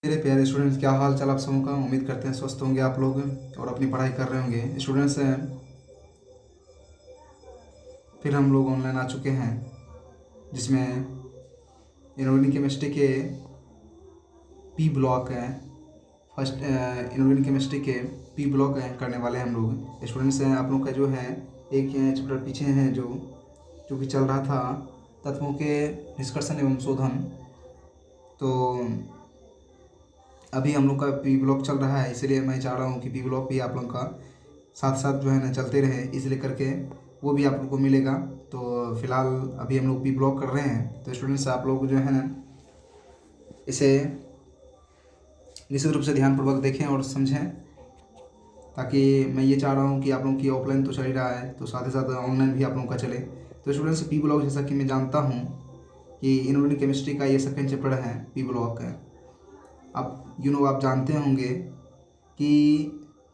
मेरे प्यारे स्टूडेंट्स, क्या हाल चाल आप सबों का। उम्मीद करते हैं स्वस्थ होंगे आप लोग और अपनी पढ़ाई कर रहे होंगे। स्टूडेंट्स हैं, फिर हम लोग ऑनलाइन आ चुके हैं, जिसमें इनऑर्गेनिक केमिस्ट्री के पी ब्लॉक हैं। फर्स्ट इनऑर्गेनिक केमिस्ट्री के पी ब्लॉक करने वाले हैं हम लोग। स्टूडेंट्स हैं, आप लोग का जो है एक चैप्टर पीछे हैं जो कि चल रहा था तत्वों के निष्कर्षण एवं शोधन। तो अभी हम लोग का पी ब्लॉक चल रहा है, इसलिए मैं चाह रहा हूँ कि पी ब्लॉक भी आप लोग का साथ साथ जो है ना चलते रहे, इसलिए करके वो भी आप लोग को मिलेगा। तो फिलहाल अभी हम लोग पी ब्लॉक कर रहे हैं। तो स्टूडेंट्स, आप लोग जो है ना इसे निश्चित रूप से ध्यानपूर्वक देखें और समझें, ताकि मैं ये चाह रहा हूँ कि आप लोगों की ऑफलाइन तो चल ही रहा है, तो साथ ही साथ ऑनलाइन भी आप लोगों का चले। तो स्टूडेंट्स, पी ब्लॉक जैसा कि मैं जानता हूँ कि इनऑर्गेनिक केमिस्ट्री का ये सेकंड चैप्टर है पी ब्लॉक है। आप जानते होंगे कि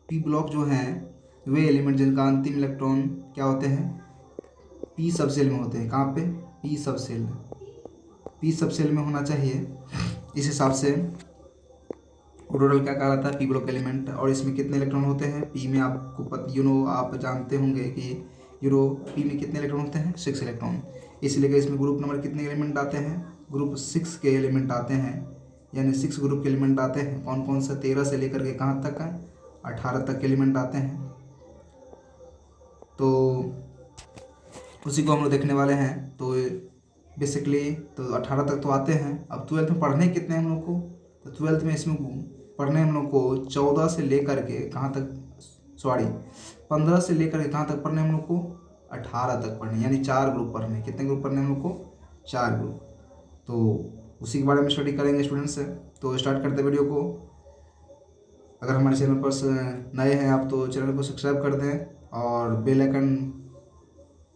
पी ब्लॉक जो हैं वे एलिमेंट जिनका अंतिम इलेक्ट्रॉन क्या होते हैं, पी सब सेल में होते हैं। कहाँ पे? पी सब सेल। पी सब सेल में होना चाहिए। इस हिसाब से टोटल क्या कहा जाता है, पी ब्लॉक एलिमेंट। और इसमें कितने इलेक्ट्रॉन होते हैं पी में? आपको आप जानते होंगे कि पी में कितने इलेक्ट्रॉन होते हैं? 6 इलेक्ट्रॉन। इसलिए कि इसमें ग्रुप नंबर कितने एलिमेंट आते हैं? ग्रुप 6 के एलिमेंट आते हैं, यानी 6 ग्रुप के एलिमेंट आते हैं। कौन कौन सा? 13 से लेकर के कहाँ तक है? 18 तक के एलिमेंट आते हैं। तो उसी को हम लोग देखने वाले हैं। तो बेसिकली तो 18 तक तो आते हैं। अब 12th में पढ़ने कितने हम लोग को? तो 12th में इसमें पढ़ने हम लोग को 14 से लेकर के कहाँ तक, 15 से लेकर के कहाँ तक पढ़ने हम लोग को? 18 तक पढ़ने, यानी 4 ग्रुप पढ़ने। कितने ग्रुप पढ़ने हम लोग को? 4 ग्रुप। तो उसी के बारे में स्टडी करेंगे स्टूडेंट्स से। तो स्टार्ट करते हैं वीडियो को। अगर हमारे चैनल पर नए हैं आप, तो चैनल को सब्सक्राइब कर दें और बेल आइकन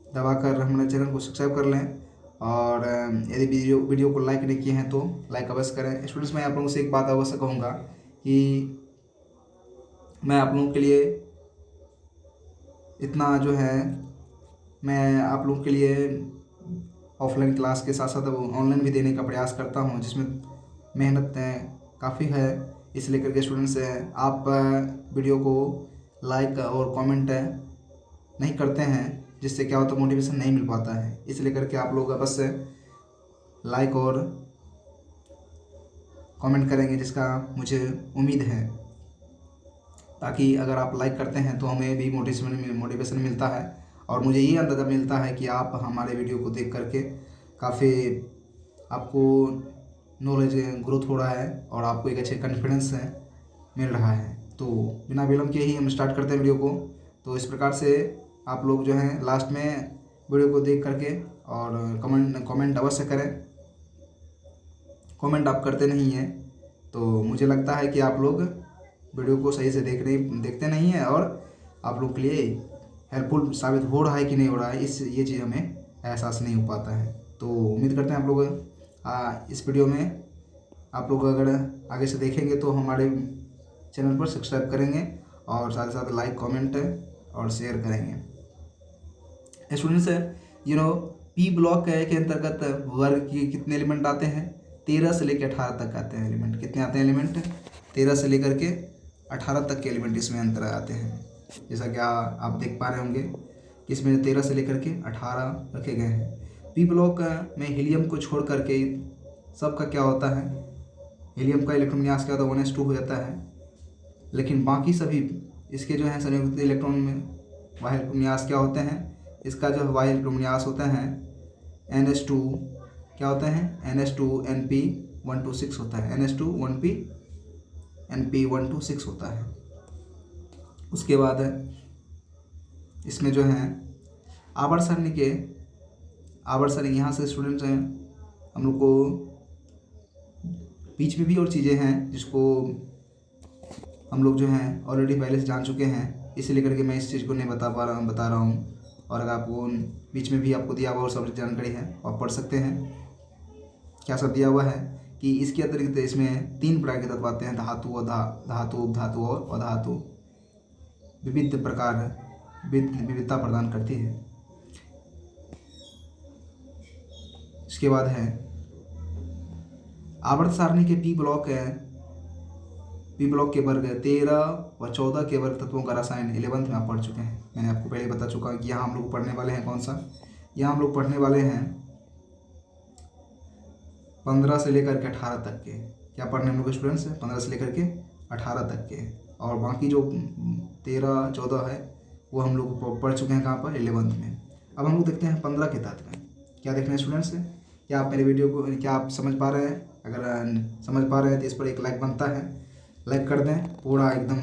दबाकर हमारे चैनल को सब्सक्राइब कर लें। और यदि वीडियो को लाइक नहीं किए हैं तो लाइक अवश्य करें। स्टूडेंट्स, मैं आप लोगों से एक बात अवश्य कहूँगा कि मैं आप लोगों के लिए इतना जो है, मैं आप लोगों के लिए ऑफलाइन क्लास के साथ साथ ऑनलाइन भी देने का प्रयास करता हूँ, जिसमें मेहनत काफ़ी है। इसलिए करके स्टूडेंट्स, आप वीडियो को लाइक और कमेंट नहीं करते हैं, जिससे क्या होता है, मोटिवेशन नहीं मिल पाता है। इसलिए करके आप लोग बस लाइक और कमेंट करेंगे, जिसका मुझे उम्मीद है, ताकि अगर आप लाइक करते हैं तो हमें भी मोटिवेशन मिलता है और मुझे ये अंदाज़ा मिलता है कि आप हमारे वीडियो को देख करके काफ़ी आपको नॉलेज ग्रोथ हो रहा है और आपको एक अच्छे कॉन्फिडेंस मिल रहा है। तो बिना विलम्ब के ही हम स्टार्ट करते हैं वीडियो को। तो इस प्रकार से आप लोग जो हैं लास्ट में वीडियो को देख करके और कमेंट अवश्य करें। कमेंट आप करते नहीं हैं तो मुझे लगता है कि आप लोग वीडियो को सही से देखते नहीं हैं और आप लोग के लिए हेल्पफुल साबित हो रहा है कि नहीं हो रहा है, ये चीज़ हमें एहसास नहीं हो पाता है। तो उम्मीद करते हैं आप लोग इस वीडियो में आप लोग अगर आगे से देखेंगे तो हमारे चैनल पर सब्सक्राइब करेंगे और साथ ही साथ लाइक कमेंट और शेयर करेंगे। स्टूडेंट्स, पी ब्लॉक के अंतर्गत वर्ग के कितने एलिमेंट आते हैं? 13 से लेकर 18 तक आते हैं एलिमेंट। कितने आते हैं एलिमेंट? 13 से लेकर के 18 तक के एलिमेंट इसमें अंतर आते हैं। जैसा कि आप देख पा रहे होंगे कि इसमें 13 से लेकर के 18 रखे गए हैं। पी ब्लॉक में हीलियम को छोड़ करके सबका क्या होता है? हीलियम का इलेक्ट्रॉन विन्यास क्या होता है? 1s2 हो जाता है। लेकिन बाकी सभी इसके जो है संयुक्त इलेक्ट्रॉन में वाह्य इलेक्ट्रॉन विन्यास क्या होते हैं? इसका जो वाह्य इलेक्ट्रॉन विन्यास होता है NH2 क्या होता है? NH2NP126 होता है। NH2NP126 होता है। उसके बाद इसमें जो है आवर्त सारणी यहाँ से स्टूडेंट्स हैं, हम लोग को बीच में भी और चीज़ें हैं जिसको हम लोग जो हैं ऑलरेडी पहले से जान चुके हैं, इसीलिए करके मैं इस चीज़ को नहीं बता रहा हूँ। और अगर आपको बीच में भी आपको दिया हुआ और सब जानकारी है आप पढ़ सकते हैं। क्या सब दिया हुआ है कि इसके अतिरिक्त इसमें 3 प्रकार के तत्व आते हैं: धातु, धातु, उपधातु और अधातु। विविध प्रकार विविधता प्रदान करती है। इसके बाद है आवर्त सारणी के पी ब्लॉक पी ब्लॉक के वर्ग 13 व 14 के वर्ग तत्वों का रसायन 11th में आप पढ़ चुके हैं। मैंने आपको पहले बता चुका कि यहाँ हम लोग पढ़ने वाले हैं कौन सा, यहाँ हम लोग पढ़ने वाले हैं 15 से लेकर के 18 तक के। क्या पढ़ने हम लोग स्टूडेंट्स हैं? 15 से लेकर के 18 तक के, और बाकी जो 13 14 है वो हम लोग पढ़ चुके हैं कहाँ पर, 11th में। अब हम लोग देखते हैं 15 के तत्व में क्या देखना है स्टूडेंट्स। क्या आप मेरे वीडियो को क्या आप समझ पा रहे हैं? अगर समझ पा रहे हैं तो इस पर एक लाइक बनता है, लाइक कर दें पूरा एकदम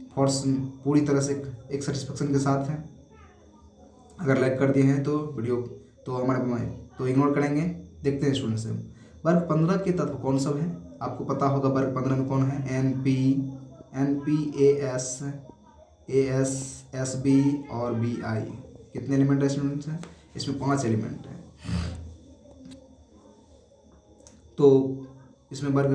फोर्स पूरी तरह से एक सेटिस्फेक्शन के साथ है। अगर लाइक कर दिए हैं तो वीडियो तो हमारे तो इग्नोर करेंगे। देखते हैं स्टूडेंट्स वर्ग 15 के तत्व कौन सब हैं? आपको पता होगा वर्ग 15 में कौन है, NP, AS, SB और BI। कितने एलिमेंट है स्टूडेंट्स हैं? इसमें 5 एलिमेंट हैं। तो इसमें वर्ग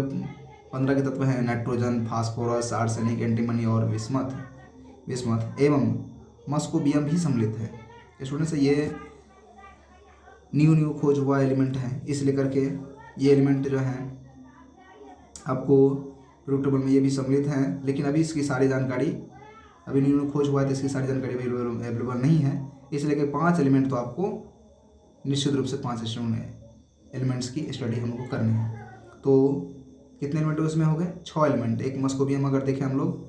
15 के तत्व हैं नाइट्रोजन, फास्फोरस, आर्सेनिक, एंटीमनी और विस्मथ एवं मस्कोबियम भी सम्मिलित है। स्टूडेंट्स ये न्यू खोज हुआ एलिमेंट है, इस लेकर के ये एलिमेंट जो हैं आपको पीरियोडिक टेबल में ये भी सम्मिलित हैं, लेकिन अभी इसकी सारी जानकारी अभी न्यू खोज हुआ है तो इसकी सारी जानकारी अवेलेबल नहीं है। इसलिए कि 5 एलिमेंट तो आपको निश्चित रूप से 5 एलिमेंट्स की स्टडी हम लोग को करनी है। तो कितने एलिमेंट उसमें हो गए? 6 एलिमेंट। एक मस्कोबियम अगर देखें हम लोग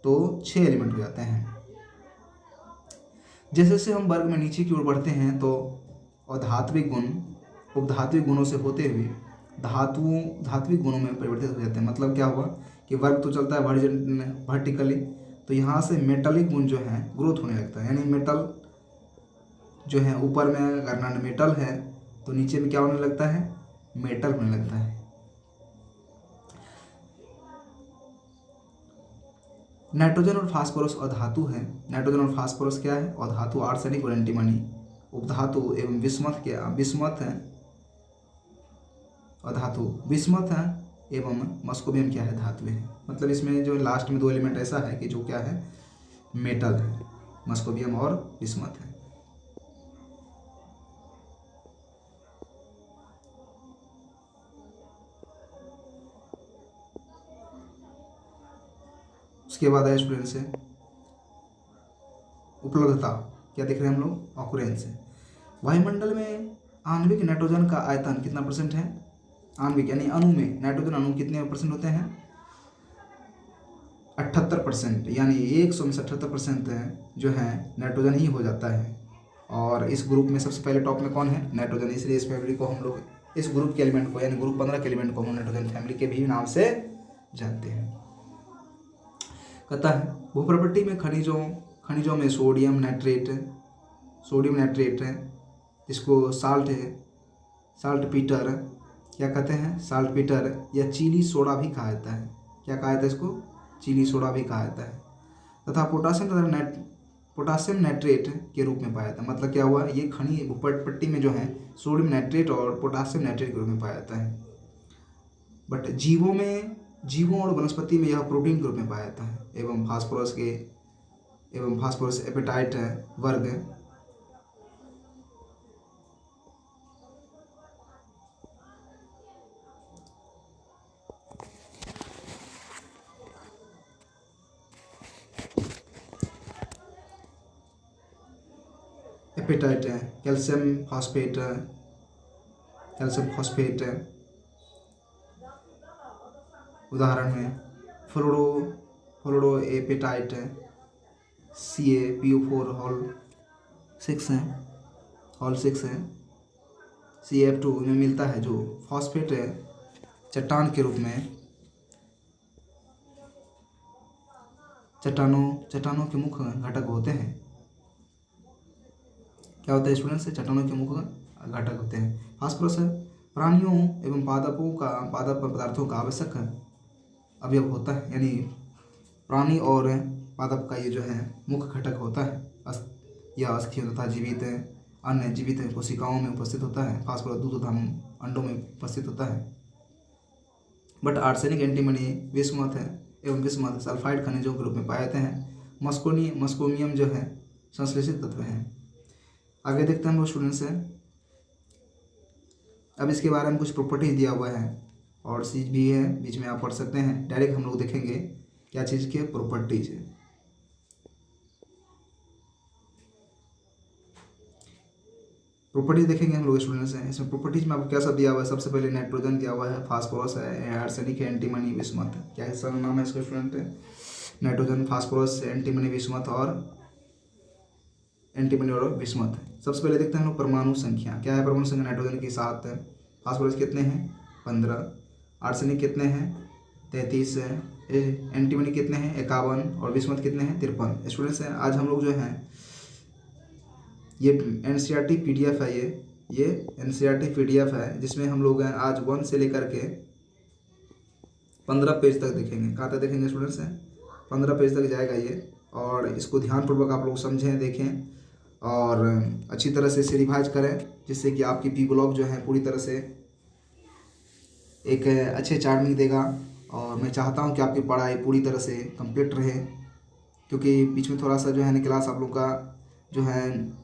तो 6 एलिमेंट हो जाते हैं। जैसे जैसे हम वर्ग में नीचे की ओर बढ़ते हैं तो अधात्विक गुण उपधात्विक गुणों से होते हुए धात्विक गुणों में परिवर्तित हो जाते हैं। मतलब क्या हुआ कि वर्ग तो चलता है वर्टिकली, तो यहाँ से मेटलिक गुण जो है ग्रोथ होने लगता है। यानी मेटल जो है ऊपर में अगर नॉन मेटल है तो नीचे में क्या होने लगता है, मेटल होने लगता है। नाइट्रोजन और फास्फोरस अधातु है। नाइट्रोजन और फास्फोरस क्या है? अधातु, आर्सेनिक और एंटीमनी उपधातु एवं विस्मथ है अधातु, विस्मथ है एवं मस्कोबियम क्या है? धातु है। मतलब इसमें जो लास्ट में 2 एलिमेंट ऐसा है कि जो क्या है, मेटल है, मस्कोबियम और विस्मथ है। उसके बाद है स्टूडेंट से उपलब्धता। क्या देख रहे हैं हम लोग? ऑकुरेंस है। वायुमंडल में आणविक नाइट्रोजन का आयतन कितना % है? आणविक यानी अणु में नाइट्रोजन अणु कितने % होते हैं? 78%। यानी 100 में से 78% जो है नाइट्रोजन ही हो जाता है। और इस ग्रुप में सबसे पहले टॉप में कौन है? नाइट्रोजन। इसलिए इस फैमिली को हम लोग इस ग्रुप के एलिमेंट को यानी ग्रुप 15 के एलिमेंट को हम नाइट्रोजन फैमिली के भी नाम से जानते हैं। कहता है भूप्रपट्टी में खनिजों में सोडियम नाइट्रेट है, इसको साल्ट पीटर क्या कहते हैं? साल्ट पीटर या चीनी सोडा भी कहा जाता है। क्या कहा जाता है इसको? चीनी सोडा भी कहा जाता है। तथा पोटासियम नाइट्रेट के रूप में पाया जाता है। मतलब क्या हुआ, ये खनिज भूप्रपट्टी में जो है सोडियम नाइट्रेट और पोटासियम नाइट्रेट के रूप में पाया जाता है। बट जीवों और वनस्पति में यह प्रोटीन के रूप में पाया जाता है। एवं फास्फोरस एपेटाइट वर्ग एपेटाइट है, कैल्शियम फॉस्फेट उदाहरण में फ्लोरो एपेटाइट CaPO4 हॉल 6 है। CF2 में मिलता है। जो फॉस्फेट है चट्टान के रूप में चट्टानों के मुख्य घटक होते हैं। क्या होता है स्टूडेंट्स? चट्टानों के मुख्य घटक होते हैं। फास्फोरस प्राणियों एवं पादप पदार्थों का आवश्यक अवयव होता है। यानी प्राणी और पादप का ये जो है मुख्य घटक होता है। यह अस्थियों तथा अन्य जीवित कोशिकाओं में उपस्थित होता है। फास्फोरस दूध तथा अंडों में उपस्थित होता है। बट आर्सेनिक, एंटीमनी, विस्मथ सल्फाइड खनिजों के रूप में पाए जाते हैं। मस्कोनियम जो है संश्लेषित तत्व है। आगे देखते हैं हम लोग स्टूडेंट्स हैं। अब इसके बारे में कुछ प्रॉपर्टीज दिया हुआ है और चीज़ भी है, बीच में आप पढ़ सकते हैं। डायरेक्ट हम लोग देखेंगे क्या चीज़ के प्रॉपर्टीज है। प्रॉपर्टीज देखेंगे हम लोग स्टूडेंट्स हैं। इसमें प्रॉपर्टीज में आपको क्या सब दिया हुआ है? सबसे पहले नाइट्रोजन दिया हुआ है, फास्फोरस है, आर्सेनिक है, एंटीमनी, बिस्मथ है। क्या इसका नाम है इसका स्टूडेंट है? नाइट्रोजन, फास्फोरस, एंटीमनी, बिस्मथ और एंटीमनी और बिस्मथ है। सबसे पहले देखते हैं हम लोग परमाणु संख्या। क्या है परमाणु संख्या? नाइट्रोजन की 7 है, फास्फोरस कितने हैं? 15, आर्सेनिक कितने हैं? 33 है, एंटीमनी कितने हैं? 51 और बिस्मथ कितने हैं? 53। स्टूडेंट्स हैं आज हम लोग जो हैं ये NCERT PDF है, ये NCERT PDF है, जिसमें हम लोग हैं आज 1 से लेकर के 15 पेज तक देखेंगे। कहाँ तक देखेंगे स्टूडेंट्स हैं? 15 पेज तक जाएगा ये। और इसको ध्यानपूर्वक आप लोग समझें, देखें और अच्छी तरह से इसे रिवाइज करें, जिससे कि आपकी पी ब्लॉक जो है पूरी तरह से एक अच्छे चार्मिंग देगा। और मैं चाहता हूं कि आपकी पढ़ाई पूरी तरह से कंप्लीट रहे, क्योंकि बीच में थोड़ा सा जो है ना क्लास आप लोग का जो है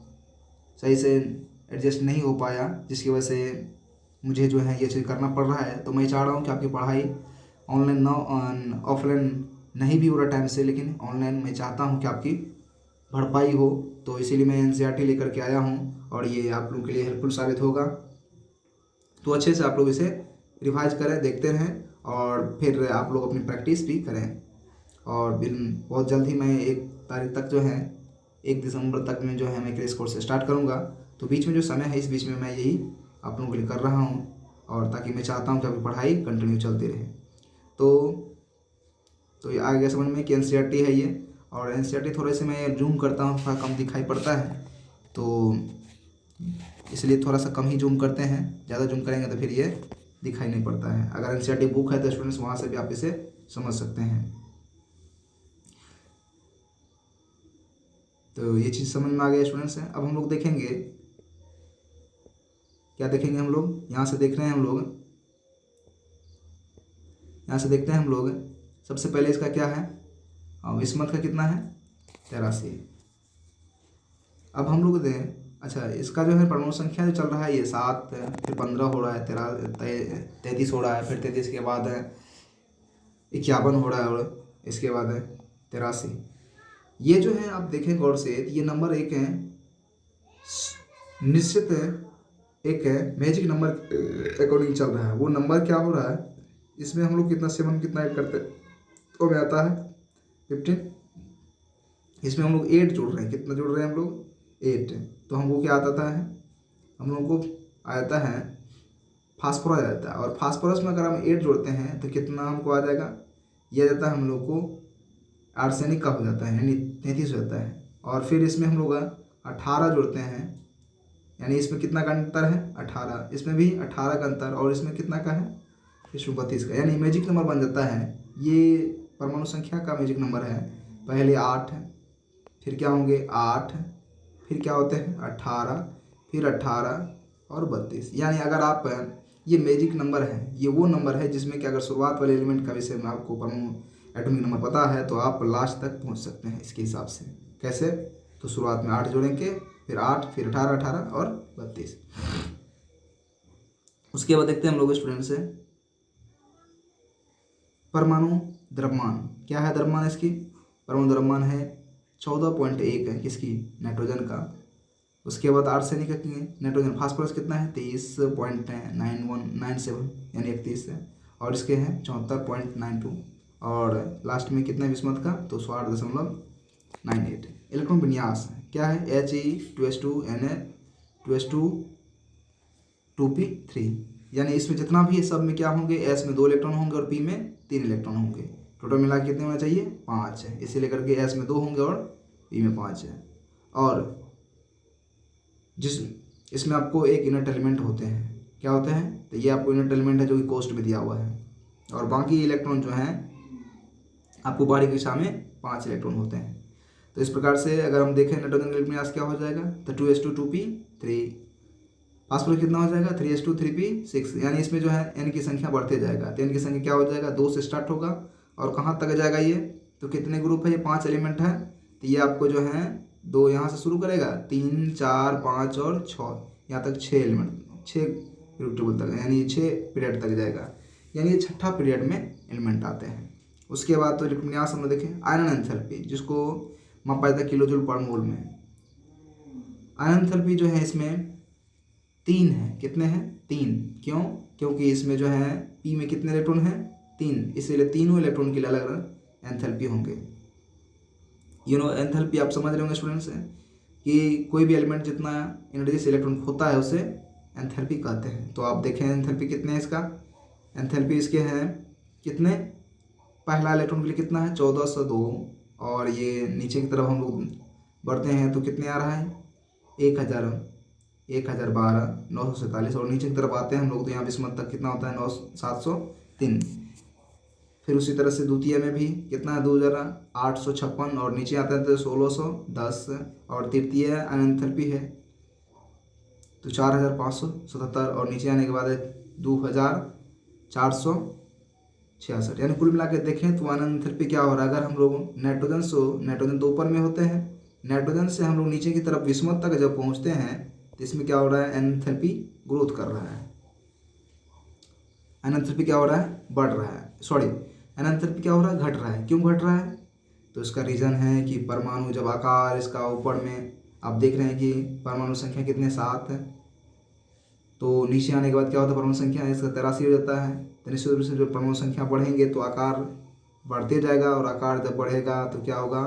सही से एडजस्ट नहीं हो पाया, जिसकी वजह से मुझे जो है ये चीज़ करना पड़ रहा है। तो मैं चाह रहा हूँ कि आपकी पढ़ाई ऑनलाइन ऑफलाइन नहीं भी हो रहा टाइम से, लेकिन ऑनलाइन मैं चाहता हूँ कि आपकी भरपाई हो। तो इसीलिए मैं NCERT लेकर के आया हूँ और ये आप लोगों के लिए हेल्पफुल साबित होगा। तो अच्छे से आप लोग इसे रिवाइज करें, देखते रहें और फिर आप लोग अपनी प्रैक्टिस भी करें। और बहुत जल्द ही मैं 1 तारीख तक जो है 1 दिसंबर तक में जो है मैं क्रैश कोर्स स्टार्ट करूँगा। तो बीच में जो समय है, इस बीच में मैं यही आप लोगों के लिए कर रहा हूँ, और ताकि मैं चाहता हूँ कि आपकी पढ़ाई कंटिन्यू चलती रहे। तो ये आ गया समझ में कि NCERT है ये। और NCERT थोड़े से मैं जूम करता हूँ, थोड़ा कम दिखाई पड़ता है, तो इसलिए थोड़ा सा कम ही जूम करते हैं। ज़्यादा जूम करेंगे तो फिर ये दिखाई नहीं पड़ता है। अगर NCERT बुक है तो स्टूडेंट्स वहाँ से भी आप इसे समझ सकते हैं। तो ये चीज़ समझ में आ गया स्टूडेंट्स हैं। अब हम लोग देखेंगे, क्या देखेंगे हम लोग? यहाँ से देख रहे हैं हम लोग, यहाँ से देखते हैं हम लोग। सबसे पहले इसका क्या है? बिस्मथ का कितना है? 83। अब हम लोग दें, अच्छा इसका जो है परमाणु संख्या जो चल रहा है ये 7, फिर 15 हो रहा है, 33 हो रहा है, फिर 33 के बाद है 51 हो रहा है, और इसके बाद है 83। ये जो है आप देखें गौर से, ये नंबर एक है निश्चित है, एक है मैजिक नंबर अकॉर्डिंग चल रहा है। वो नंबर क्या हो रहा है? इसमें हम लोग कितना 7 कितना ऐड करते हैं तो हमें आता है 15। इसमें हम लोग 8 जोड़ रहे हैं। कितना जोड़ रहे हैं हम लोग? 8। तो हमको क्या आता है? हम लोगों को आता है फास्फोरस आ जाता है। और फास्फोरस में अगर हम 8 जोड़ते हैं तो कितना हमको आ जाएगा? यह जाता है हम लोग को आर्सेनिक का हो जाता है, यानी 33 हो जाता है। और फिर इसमें हम लोग 18 जोड़ते हैं, यानी इसमें कितना का अंतर है? 18। इसमें भी 18 का अंतर, और इसमें कितना का है? 132 का, यानी मैजिक नंबर बन जाता है। ये परमाणु संख्या का मैजिक नंबर है। पहले 8 है, फिर क्या होंगे? 8, फिर क्या होते हैं? 18, फिर 18 और 32। यानी अगर आप ये मैजिक नंबर है, ये वो नंबर है जिसमें कि अगर शुरुआत वाले एलिमेंट का विषय में आपको परमाणु एटॉमिक नंबर पता है तो आप लास्ट तक पहुंच सकते हैं इसके हिसाब से। कैसे? तो शुरुआत में 8 जोड़ेंगे, फिर 8, फिर 18, 18 और 32। उसके बाद देखते हैं हम लोग स्टूडेंट से परमाणु द्रव्यमान। क्या है द्रव्यमान इसकी? परमाणु द्रव्यमान है 14.1 है किसकी? नाइट्रोजन का। उसके बाद आर्सेनिक का नाइट्रोजन फास्फोरस कितना है? 23.9197 यानी 31 है। और इसके हैं 74.92। और लास्ट में कितना है बिस्मथ का? तो 68.98। इलेक्ट्रॉन विन्यास क्या है? He2S2Na2S2 2p3। यानी इसमें जितना भी है सब में क्या होंगे? S में 2 इलेक्ट्रॉन होंगे और P में 3 इलेक्ट्रॉन होंगे। टोटल मिला के कितने होना चाहिए? 5 है। इसे लेकर के S में 2 होंगे और P में 5 है। और इसमें आपको एक इनर्ट एलिमेंट होते हैं। क्या होते हैं? तो ये आपको इनर्ट एलिमेंट है जो कि कोष्ट में दिया हुआ है। और बाकी इलेक्ट्रॉन जो हैं आपको बाहरी दिशा में 5 इलेक्ट्रॉन होते हैं। तो इस प्रकार से अगर हम देखें नाइट्रोजन का विन्यास क्या हो जाएगा? तो 2s2 2p3। फास्फोरस कितना हो जाएगा? 3s2 3p6। यानी इसमें जो है n की संख्या बढ़ते जाएगा। तो n की संख्या क्या हो जाएगा? 2 से स्टार्ट होगा और कहाँ तक जाएगा ये? तो कितने ग्रुप है? ये 5 एलिमेंट है। तो ये आपको जो है 2 यहाँ से शुरू करेगा, 3, 4, 5 और 6, यहाँ तक 6 एलिमेंट, 6 ग्रुप टेबल तक, यानी 6 पीरियड तक जाएगा। यानी ये छठा पीरियड में एलिमेंट आते हैं। उसके बाद तो इलेक्ट्रॉन विन्यास हम लोग देखें आयरन एंथैल्पी, जिसको मापा जाता है किलो जूल पर मोल में। आयरन एंथैल्पी जो है इसमें 3 है। कितने हैं? 3। क्यों? क्योंकि इसमें जो है पी में कितने इलेक्ट्रॉन हैं? 3, इसीलिए तीनों इलेक्ट्रॉन के लिए अलग अलग एंथैल्पी होंगे। एंथैल्पी आप समझ रहे होंगे स्टूडेंट्स कि कोई भी एलिमेंट जितना एनर्जी से इलेक्ट्रॉन खोता है उसे एंथैल्पी कहते हैं। तो आप देखें एंथैल्पी कितने हैं इसका। एंथैल्पी इसके हैं कितने? पहला इलेक्ट्रॉन के लिए कितना है? 1402। और ये नीचे की तरफ हम लोग बढ़ते हैं तो कितने आ रहा है? 1000, 1012, 947। और नीचे की तरफ आते हैं हम लोग तो यहाँ विस्मत तक कितना होता है? 9703। फिर उसी तरह से द्वितीय में भी कितना है? 2856। और नीचे आता है तो 1610। और तृतीय एंथैल्पी है तो 4577। और नीचे आने के बाद है 2466। यानी कुल मिला के देखें तो एंथैल्पी क्या हो रहा है? अगर हम लोग नाइट्रोजन तो ऊपर में होते हैं, नाइट्रोजन से हम लोग नीचे की तरफ विस्मत तक जब पहुंचते हैं तो इसमें क्या हो रहा है? एंथैल्पी ग्रोथ कर रहा है। एंथैल्पी क्या हो रहा है? बढ़ रहा है। एंथैल्पी क्या हो रहा है? घट रहा है। क्यों घट रहा है? तो इसका रीज़न है कि परमाणु जब आकार इसका ऊपर में आप देख रहे हैं कि परमाणु संख्या कितने? 7 है। तो नीचे आने के बाद क्या होता है? परमाणु संख्या इसका 83 हो जाता है। तो निश्चित रूप से जब परमाणु संख्या बढ़ेंगे तो आकार बढ़ते जाएगा, और आकार जब बढ़ेगा तो क्या होगा?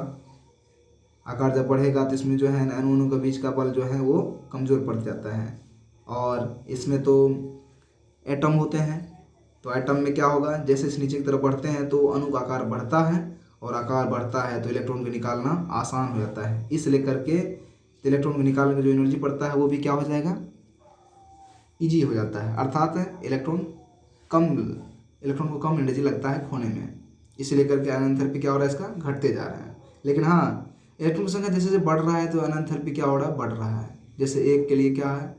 आकार जब बढ़ेगा तो इसमें जो है अणुओं के बीच का बल जो है वो कमज़ोर पड़ जाता है। और इसमें तो एटम होते हैं, तो एटम में क्या होगा? जैसे इस नीचे की तरफ बढ़ते हैं तो अणु का आकार बढ़ता है, और आकार बढ़ता है तो इलेक्ट्रॉन को निकालना आसान हो जाता है। इसलिए करके इलेक्ट्रॉन को निकालने का जो एनर्जी पड़ता है वो भी क्या हो जाएगा? ईजी हो जाता है। अर्थात इलेक्ट्रॉन को कम एनर्जी लगता है खोने में। इसलिए करके एंथैल्पी क्या हो रहा है? इसका घटते जा रहा है। लेकिन हाँ, इलेक्ट्रॉन की संख्या जैसे जैसे बढ़ रहा है तो एंथैल्पी क्या हो रहा है? बढ़ रहा है। जैसे एक के लिए क्या है?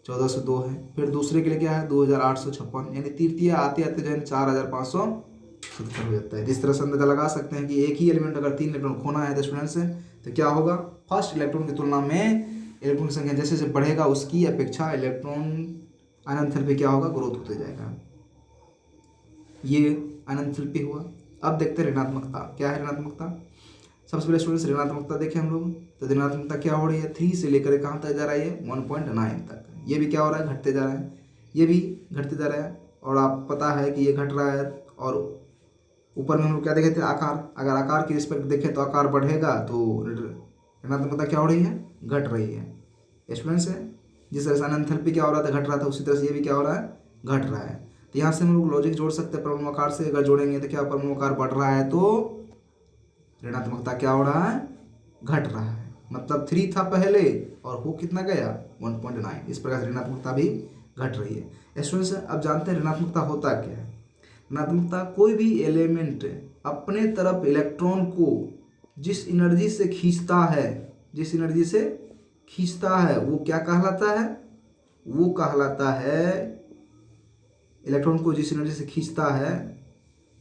1402 है। फिर दूसरे के लिए क्या है? 2856। यानी तृतीय आते आते जो है 4577 हो जाता है। इस तरह से अंदाजा लगा सकते हैं कि एक ही एलिमेंट अगर 3 इलेक्ट्रॉन खोना है तो स्टूडेंट्स तो क्या होगा? फर्स्ट इलेक्ट्रॉन की तुलना में इलेक्ट्रॉन की संख्या जैसे जैसे बढ़ेगा उसकी अपेक्षा एंथैल्पी क्या होगा? ग्रोथ होते जाएगा। ये एंथैल्पी हुआ। अब देखते हैं ऋणात्मकता। क्या है ऋणात्मकता? सबसे पहले स्टूडेंट्स ऋणात्मकता देखें हम लोग। तो ऋणात्मकता क्या हो रही है? 3 से लेकर कहाँ तक जा रहा है? 1.9 तक। ये भी क्या हो रहा है? घटते जा रहा है। ये भी घटते जा रहा है। और आप पता है कि ये घट रहा है। और ऊपर में हम लोग क्या देखे थे? आकार। अगर आकार की रिस्पेक्ट देखें तो आकार बढ़ेगा तो ऋणात्मकता क्या हो रही है? घट रही है। स्टूडेंट्स है जिस तरह से एंथैल्पी क्या हो रहा था? घट रहा था, उसी तरह से ये भी क्या हो रहा है? घट रहा है। तो यहाँ से हम लोग लॉजिक जोड़ सकते हैं परमाणु आकार से। अगर जोड़ेंगे तो क्या? परमाणु आकार बढ़ रहा है तो ऋणात्मकता क्या हो रहा है? घट रहा है। मतलब 3 था पहले और हो कितना गया? 1.9। इस प्रकार से ऋणात्मकता भी घट रही है। स्टूडेंट्स अब जानते हैं ऋणात्मकता होता क्या है। ऋणात्मकता कोई भी एलिमेंट अपने तरफ इलेक्ट्रॉन को जिस एनर्जी से खींचता है वो क्या कहलाता है? वो कहलाता है इलेक्ट्रॉन को जिस एनर्जी से खींचता है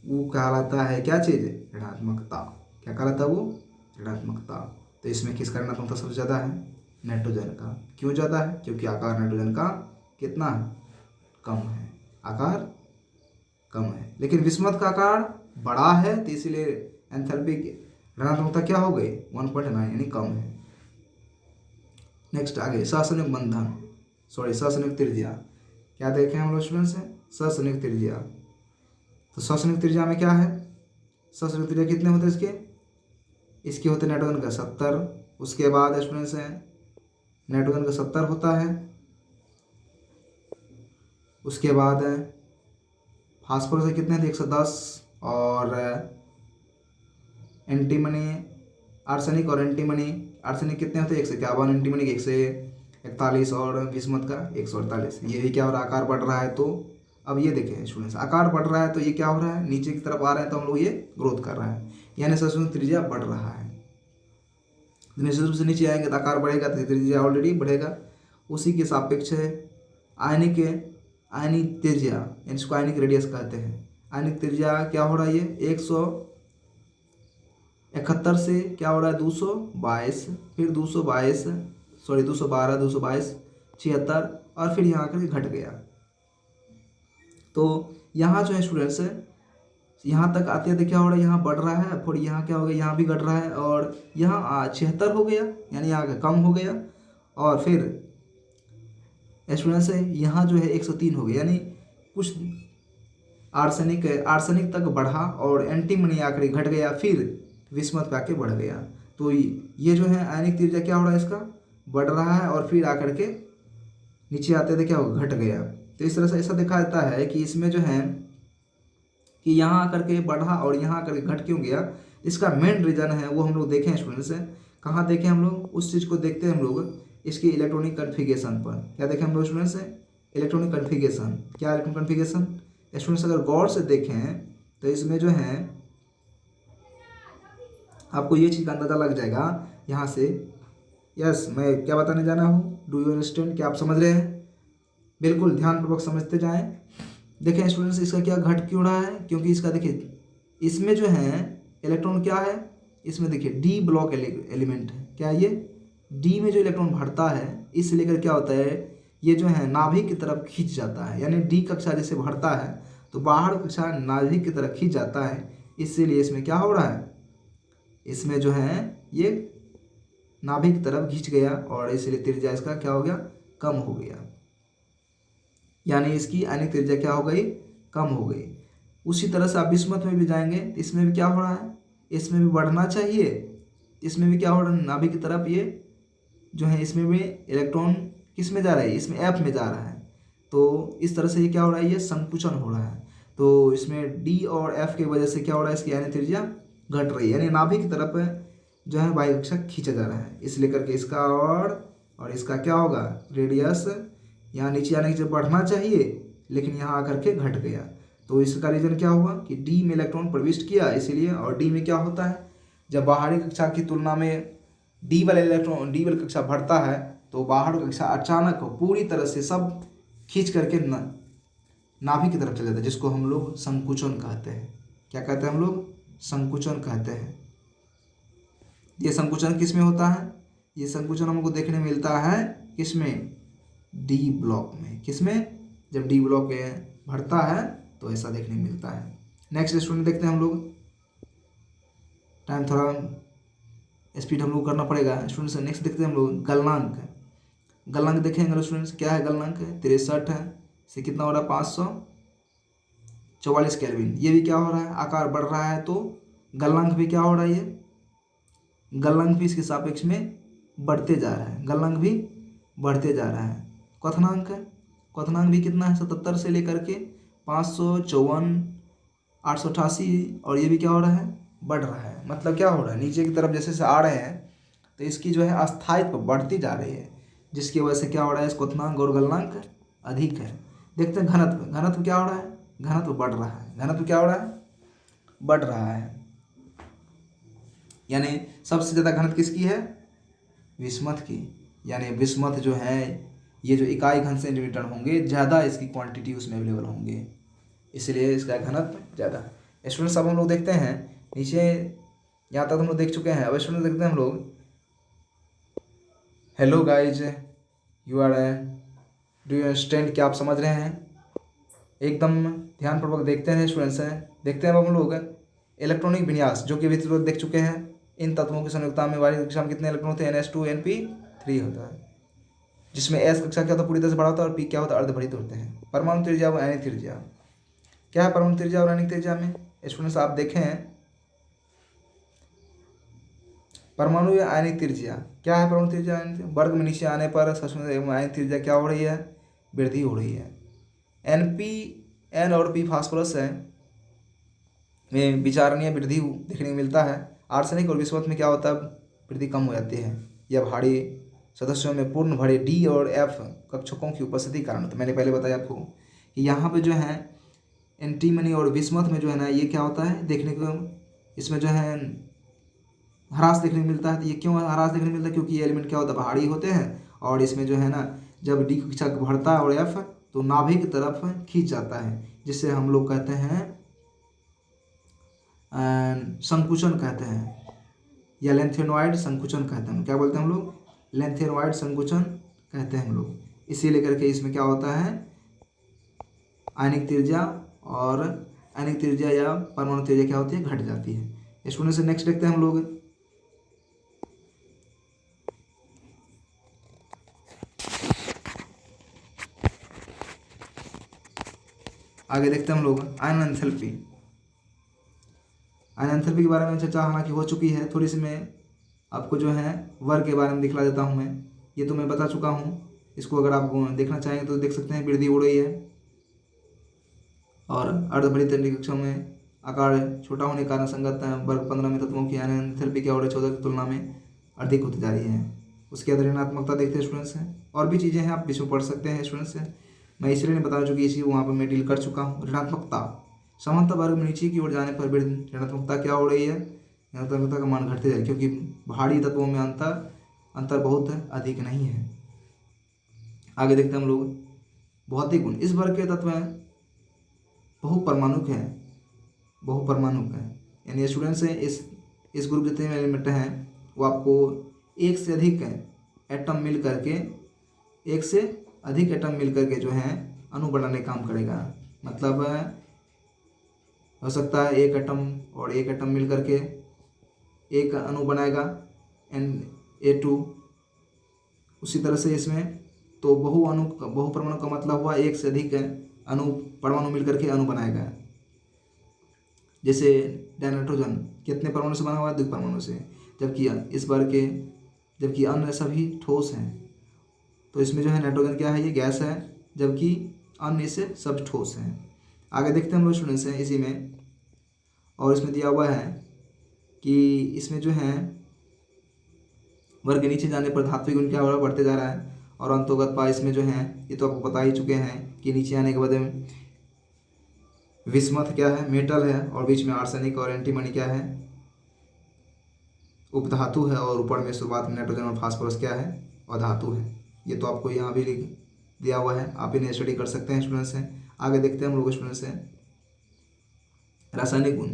वो कहलाता है क्या चीज़? ऋणात्मकता। क्या कहलाता है वो? ऋणात्मकता। तो इसमें किसका ऋणात्मकता सबसे ज़्यादा है? नाइट्रोजन का। क्यों ज़्यादा है? क्योंकि आकार नाइट्रोजन का कितना है? कम है। आकार कम है, लेकिन विस्मत का आकार बड़ा है, तो इसीलिए एंथैल्पी ऋणात्मकता क्या हो गई? 1.9 यानी कम है। नेक्स्ट आगे सहसंयुग त्रिज्या। क्या देखें हम लोग स्टूडेंट्स? सहसंयुग त्रिज्या। तो सहसंयुग त्रिज्या में क्या है? सहसंयुग त्रिज्या कितने होते हैं इसके होते नाइट्रोजन का 70। उसके बाद स्टूडेंट्स हैं नाइट्रोजन का 70 होता है। उसके बाद फास्फोरस कितने थे? 110। और एंटीमनी आर्सेनिक कितने होते हैं? 151। एंटीमनी 141। और विस्मत का 148। ये भी क्या हो रहा है? आकार बढ़ रहा है। तो अब ये देखें स्टूडेंट्स, आकार बढ़ रहा है तो ये क्या हो रहा है? नीचे की तरफ आ रहे हैं तो हम लोग ये ग्रोथ कर रहा है, यानी सहसंयुग त्रिज्या बढ़ रहा है। निश्चित रूप से नीचे आएंगे तो आकार बढ़ेगा तो त्रिज्या ऑलरेडी बढ़ेगा। उसी के सापेक्ष है आयनिक त्रिज्या, यानी इसको आयनिक रेडियस कहते हैं। आयनिक त्रिज्या क्या हो रहा है? ये 171 से क्या हो रहा है? 222। फिर 212, 76 और फिर यहाँ आकर घट गया। तो यहाँ जो है स्टूडेंट्स, यहाँ तक आते आते क्या हो रहा है, यहाँ बढ़ रहा है, फिर यहाँ क्या हो गया, यहाँ भी घट रहा है, और यहाँ 76 हो गया, यानी यहाँ कम हो गया, और फिर स्टूडेंट्स यहाँ जो है 103 हो गया, यानी कुछ आर्सेनिक तक बढ़ा और एंटीमनी आकर घट गया, फिर विस्मत पे आके बढ़ गया। तो ये जो है आयनिक त्रिज्या क्या हो रहा है, इसका बढ़ रहा है और फिर आकर के नीचे आते थे क्या हो, घट गया। तो इस तरह से ऐसा देखा जाता है कि इसमें जो है कि यहाँ आकर के बढ़ा और यहाँ आकर के घट क्यों गया, इसका मेन रीज़न है वो हम लोग देखें स्टूडेंट्स। कहाँ देखें हम लोग, उस चीज़ को देखते हैं हम लोग इसकी इलेक्ट्रॉनिक कन्फिगरेशन पर। क्या देखें हम लोग स्टूडेंट्स, इलेक्ट्रॉनिक कन्फिगरेशन। क्या इलेक्ट्रॉनिक कन्फिगरेशन स्टूडेंट्स, अगर गौर से देखें तो इसमें जो है आपको ये चीज़ का अंदाज़ा लग जाएगा यहाँ से। यस, मैं क्या बताने जाना हूँ, डू यू अंडरस्टैंड, क्या आप समझ रहे हैं? बिल्कुल ध्यानपूर्वक समझते जाएं। देखें स्टूडेंट्स, इसका क्या घट क्यों रहा है, क्योंकि इसका देखिए इसमें जो है इलेक्ट्रॉन क्या है, इसमें देखिए डी ब्लॉक एलिमेंट है। क्या ये डी में जो इलेक्ट्रॉन भरता है, इससे लेकर क्या होता है, ये जो है नाभिक की तरफ खींच जाता है, यानी डी कक्षा जैसे भरता है तो बाहर कक्षा नाभिक की तरफ खींच जाता है। इसीलिए इसमें क्या हो रहा है, इसमें जो है ये नाभिक की तरफ खींच गया और इसलिए त्रिज्या इसका क्या हो गया, कम हो गया, यानी इसकी आयनिक त्रिज्या क्या हो गई, कम हो गई। उसी तरह से आप विस्मत में भी जाएंगे, इसमें भी क्या हो रहा है, इसमें भी बढ़ना चाहिए, इसमें भी क्या हो रहा है, नाभिक की तरफ ये जो है इसमें भी इलेक्ट्रॉन किस में जा रहा है, इसमें एफ में जा रहा है। तो इस तरह से ये क्या हो रहा है, ये संकुचन हो रहा है। तो इसमें डी और एफ की वजह से क्या हो रहा है, इसकी आयनिक त्रिज्या घट रही है, यानी नाभिक की तरफ जो है वायु कक्षा खींचा जा रहा है। इसलिए करके इसका और इसका क्या होगा, रेडियस यहाँ नीचे आने की जब बढ़ना चाहिए लेकिन यहाँ आकर के घट गया। तो इसका रीजन क्या हुआ कि डी में इलेक्ट्रॉन प्रविष्ट किया इसीलिए, और डी में क्या होता है, जब बाहरी कक्षा की तुलना में डी वाला कक्षा बढ़ता है तो बाहर कक्षा अचानक पूरी तरह से सब खींच करके नाभिक की तरफ चले जाता है, जिसको हम लोग संकुचन कहते हैं। क्या कहते हैं हम लोग, संकुचन कहते हैं। ये संकुचन किस में होता है, ये संकुचन हमको देखने मिलता है किसमें, डी ब्लॉक में। किसमें, जब डी ब्लॉक भरता है तो ऐसा देखने मिलता है। नेक्स्ट स्टूडेंट देखते हैं हम लोग, टाइम थोड़ा स्पीड हम लोग करना पड़ेगा स्टूडेंट्स। नेक्स्ट देखते हैं हम लोग गलनांक। गलनांक देखेंगे स्टूडेंट्स, क्या है गलनांक, 63 है से कितना हो रहा है, 544 केल्विन। ये भी क्या हो रहा है, आकार बढ़ रहा है, तो गलनांक भी क्या हो रहा है, ये गलनांक भी इसके सापेक्ष में बढ़ते जा रहा है, गलनांक भी बढ़ते जा रहा है। क्वथनांक भी कितना है, 77 से लेकर के 554, 888, और ये भी क्या हो रहा है, बढ़ रहा है। मतलब क्या हो रहा है, नीचे की तरफ जैसे आ रहे हैं तो इसकी जो है अस्थायित्व बढ़ती जा रही है, जिसकी वजह से क्या हो रहा है, इस क्वथनांक और गलनांक अधिक है। देखते हैं घनत्व क्या हो रहा है, घनत्व बढ़ रहा है। घनत्व क्या हो रहा है, बढ़ रहा है, यानी सबसे ज़्यादा घनत्व किसकी है, विस्मत की। यानी विस्मत जो है ये जो इकाई घन सेंटीमीटर होंगे, ज़्यादा इसकी क्वांटिटी उसमें अवेलेबल होंगे, इसलिए इसका घनत्व ज़्यादा है। स्टूडेंट्स अब हम लोग देखते हैं नीचे, यहाँ तक हम लोग देख चुके हैं। अब स्टूडेंट देखते हैं हम लोग, hello guys, you are do you understand, क्या आप समझ रहे हैं? एकदम ध्यानपूर्वक देखते हैं स्टूडेंट्स हैं। देखते हैं अब हम लोग इलेक्ट्रॉनिक विन्यास, जो कि अभी तक देख चुके हैं। इन तत्वों की संयुक्ता में वायु कक्षा में कितने इलेक्ट्रॉन होते हैं, NH2 NP3 होता है, जिसमें S कक्षा क्या होता है, पूरी तरह से बड़ा होता है, और P क्या होता है, अर्धभरित होते हैं। परमाणु त्रिज्या व आयनिक त्रिज्या, क्या है परमाणु त्रिज्या और आयनिक त्रिज्या में स्टूडेंट्स आप देखें, परमाणु या आयनिक त्रिज्या क्या है, परमाणु त्रिज्या वर्ग में नीचे आने पर आयनिक त्रिज्या क्या हो रही है, वृद्धि हो रही है। N और P फास्फोरस है में विचारणीय वृद्धि देखने को मिलता है। आर्सेनिक और विस्मत में क्या होता है, वृद्धि कम हो जाती है। यह भारी सदस्यों में पूर्ण भरे डी और एफ कक्षकों की उपस्थिति कारण, तो मैंने पहले बताया आपको कि यहाँ पे जो है एंटीमनी और विस्मत में जो है ना, ये क्या होता है देखने को, इसमें जो है ह्रास देखने को मिलता है। तो ये क्यों ह्रास देखने को मिलता है, क्योंकि ये एलिमेंट क्या होता है, भारी होते हैं, और इसमें जो है ना जब डी कक्षा बढ़ता है और एफ तो नाभिक की तरफ खींच जाता है, जिससे हम लोग कहते हैं संकुचन कहते हैं, या लेंथेनॉइड संकुचन कहते हैं। क्या बोलते हैं हम लोग, लेंथेनॉइड संकुचन कहते हैं हम लोग। इसी लेकर के इसमें क्या होता है, आयनिक त्रिज्या और आयनिक त्रिज्या या परमाणु त्रिज्या क्या होती है, घट जाती है। स्टूडेंट से नेक्स्ट देखते हैं हम लोग। आगे देखते हैं हम लोग आयन एंथैल्पी। आयन एंथैल्पी के बारे में चर्चा हालांकि हो चुकी है, थोड़ी सी मैं आपको जो है वर्ग के बारे में दिखला देता हूँ। मैं ये तो मैं बता चुका हूँ, इसको अगर आप देखना चाहेंगे तो देख सकते हैं। वृद्धि हो रही है और अर्धभरी तरली कक्षाओं में आकार छोटा होने के कारण संगत वर्ग 15 में तत्वों की आयन एंथैल्पी क्या हो रही है 14 की तुलना में अधिक होती जा रही है। उसके बाद ऋणात्मकता देखते हैं स्टूडेंट्स हैं, और भी चीज़ें हैं आप इसमें पढ़ सकते हैं स्टूडेंट्स हैं। मैं इसलिए नहीं बता चुकी, इसी वहाँ पर मैं डील कर चुका हूँ। ऋणात्मकता, समानता वर्ग में नीचे की ओर जाने पर ऋणात्मकता क्या हो रही है, ऋणात्मकता का मान घटते जाए, क्योंकि भारी तत्वों में अंतर बहुत अधिक नहीं है। आगे देखते हैं हम लोग भौतिक गुण। इस वर्ग के तत्व बहुपरमाणुक है, यानी स्टूडेंट्स हैं इस ग्रुप जितने में एलिमेंट हैं वो आपको एक से अधिक एटम मिल करके जो है अणु बनाने का काम करेगा। मतलब हो सकता है एक एटम और एक एटम मिल करके एक अणु बनाएगा Na2। उसी तरह से इसमें तो बहुपरमाणु का मतलब हुआ एक से अधिक परमाणु मिल करके अणु बनाएगा। जैसे नाइट्रोजन कितने परमाणु से बना हुआ है, 2 परमाणु से, जबकि अन्य सभी ठोस हैं। तो इसमें जो है नाइट्रोजन क्या है, ये गैस है, जबकि अन्य से सब ठोस हैं। आगे देखते हैं हम लोग स्टूडेंट्स हैं इसी में, और इसमें दिया हुआ है कि इसमें जो है वर्ग के नीचे जाने पर धात्विक गुण क्या हो रहा है, बढ़ते जा रहा है। और अंतोगत पा इसमें जो है ये तो आपको बता ही चुके हैं कि नीचे आने के बाद विस्मथ क्या है, मेटल है, और बीच में आर्सेनिक और एंटीमनी क्या है, उपधातु है, और ऊपर में शुरुआत में नाइट्रोजन और फास्फोरस क्या है, अधातु है। ये तो आपको यहाँ भी दिया हुआ है, आप इन्हें स्टडी कर सकते हैं स्टूडेंट्स हैं। आगे देखते हैं हम लोग स्टूडेंट्स हैं रासायनिक गुण।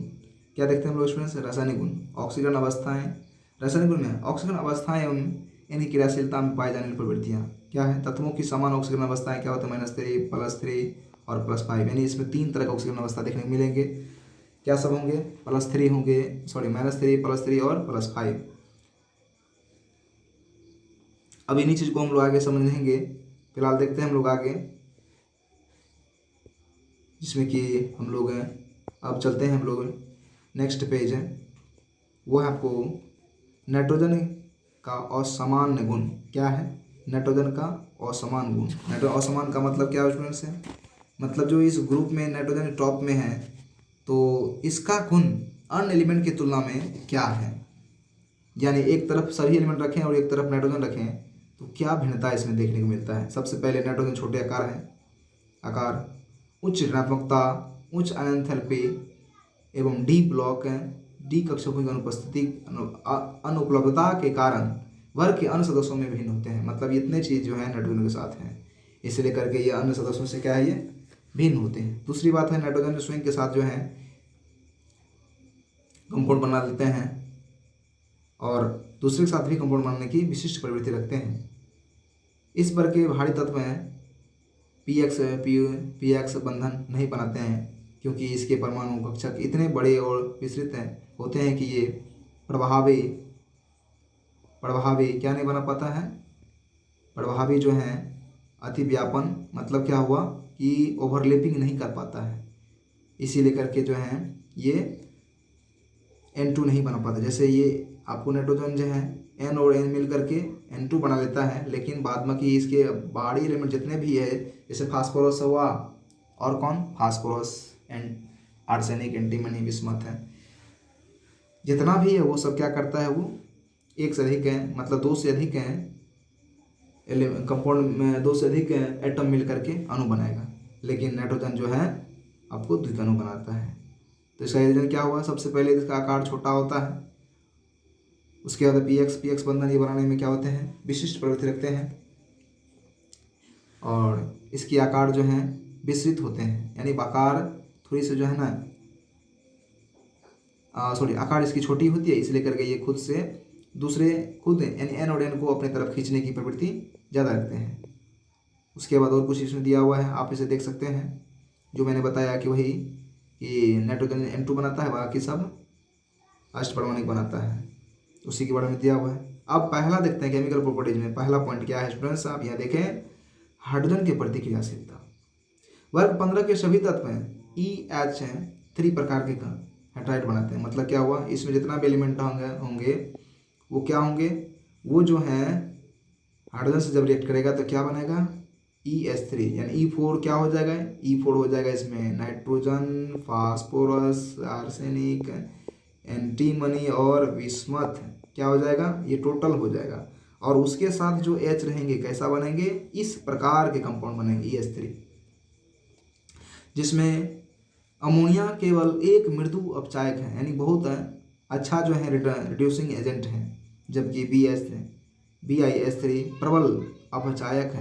क्या देखते हैं हम लोग स्टूडेंट्स, रासायनिक गुण। ऑक्सीजन अवस्थाएं, रासायनिक गुण में ऑक्सीजन अवस्थाएं एवं यानी क्रियाशीलता में पाई जाने वाली प्रवृत्तियाँ क्या है, तत्वों की समान ऑक्सीजन अवस्थाएं क्या होता है, -3 +3 और +5, यानी इसमें 3 तरह का ऑक्सीजन अवस्था देखने को मिलेंगे। क्या सब होंगे, -3 होंगे, -3 +3 और +5। अब इन्हीं चीज़ को हम लोग आगे समझेंगे। फिलहाल देखते हैं हम लोग आगे, जिसमें कि हम लोग अब चलते हैं हम लोग नेक्स्ट पेज है, वो है आपको नाइट्रोजन का असामान्य गुण। क्या है, नाइट्रोजन का असमान गुण। असमान का मतलब क्या है स्टूडेंट्स है, मतलब जो इस ग्रुप में नाइट्रोजन टॉप में है तो इसका गुण अन्य एलिमेंट की तुलना में क्या है। यानी एक तरफ सभी एलिमेंट रखें और एक तरफ नाइट्रोजन रखें तो क्या भिन्नता इसमें देखने को मिलता है। सबसे पहले नाइट्रोजन छोटे आकार है, उच्च ऋणात्मकता, उच्च आयन एंथैल्पी एवं डी ब्लॉक डी कक्षकों की अनुपलब्धता के कारण वर्ग के अन्य सदस्यों में भिन्न होते हैं। मतलब इतने चीज़ जो है नाइट्रोजन के साथ हैं, इसलिए करके ये अन्य सदस्यों से क्या है, ये भिन्न होते हैं। दूसरी बात है नाइट्रोजन स्वयं के साथ जो है कंपाउंड बना लेते हैं और दूसरे के साथ भी कंपाउंड बनाने की विशिष्ट प्रवृत्ति रखते हैं। इस वर्ग के भारी तत्व हैं पीएक्स बंधन नहीं बनाते हैं, क्योंकि इसके परमाणु कक्षक इतने बड़े और विस्तृत होते हैं कि ये प्रभावी क्या नहीं बना पाता है, प्रभावी जो है अतिव्यापन, मतलब क्या हुआ कि ओवरलैपिंग नहीं कर पाता है। इसीलिए करके जो है ये N2 नहीं बना पाता। जैसे ये आपको नाइट्रोजन जो है N और N मिल करके N2 बना लेता है, लेकिन बाद में कि इसके बाहरी एलिमेंट जितने भी है, जैसे फास्फोरस हुआ और कौन, फास्फोरस एंड आर्सेनिक एंटीमनी विस्मथ है, जितना भी है वो सब क्या करता है, वो एक से अधिक है, मतलब 2 से अधिक हैं कंपाउंड में, 2 से अधिक एटम मिल करके अणु बनाएगा। लेकिन नाइट्रोजन जो है आपको द्वितीय बनाता है। तो इसका रीजन क्या हुआ, सबसे पहले इसका आकार छोटा होता है, उसके बाद पीएक्स बंधन ये बनाने में क्या होते हैं, विशिष्ट प्रवृत्ति रखते हैं, और इसके आकार जो हैं विस्तृत होते हैं, यानी आकार थोड़ी से जो है ना आकार इसकी छोटी होती है, इसलिए करके ये खुद यानी एन और एन को अपने तरफ खींचने की प्रवृत्ति ज़्यादा रखते हैं। उसके बाद और कुछ इसमें दिया हुआ है, आप इसे देख सकते हैं। जो मैंने बताया कि वही कि नाइट्रोजन N2 बनाता है, बाकी सब अष्टपरमाणुक बनाता है, उसी के बारे में दिया हुआ है। अब पहला देखते हैं केमिकल प्रॉपर्टीज में पहला पॉइंट क्या है स्टूडेंट्स, आप यहाँ देखें हाइड्रोजन की प्रतिक्रियाशीलता। वर्ग 15 के सभी तत्व हैं EH हैं 3 प्रकार के हाइड्राइड बनाते हैं। मतलब क्या हुआ, इसमें जितना भी एलिमेंट होंगे वो क्या होंगे, वो जो है हाइड्रोजन से जब रिएक्ट करेगा तो क्या बनेगा EH3, यानी E4 क्या हो जाएगा, E4 हो जाएगा इसमें नाइट्रोजन, फास्फोरस, आर्सेनिक, एंटीमनी और विस्मथ क्या हो जाएगा, ये टोटल हो जाएगा। और उसके साथ जो H रहेंगे कैसा बनेंगे, इस प्रकार के कंपाउंड बनेंगे EH3, जिसमें अमोनिया केवल एक मृदु अपचायक है, यानी बहुत अच्छा जो है रिड्यूसिंग एजेंट है, जबकि BiS3 प्रबल अपचायक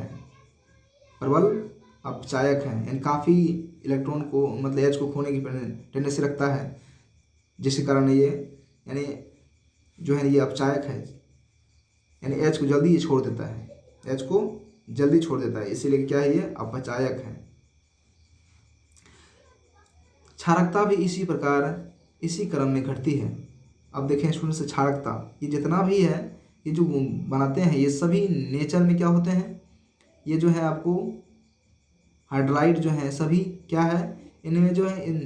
है, यानी काफ़ी इलेक्ट्रॉन को मतलब H को खोने की टेंडेंसी रखता है, जिसके कारण ये यानी जो है ये अपचायक है, यानी H को जल्दी छोड़ देता है, इसीलिए क्या है ये अपचायक है। क्षारकता भी इसी प्रकार इसी क्रम में घटती है। अब देखें स्टूडेंट से क्षारकता, ये जितना भी है ये जो बनाते हैं ये सभी नेचर में क्या होते हैं, ये जो है आपको हाइड्राइड जो है सभी क्या है, इनमें जो है इन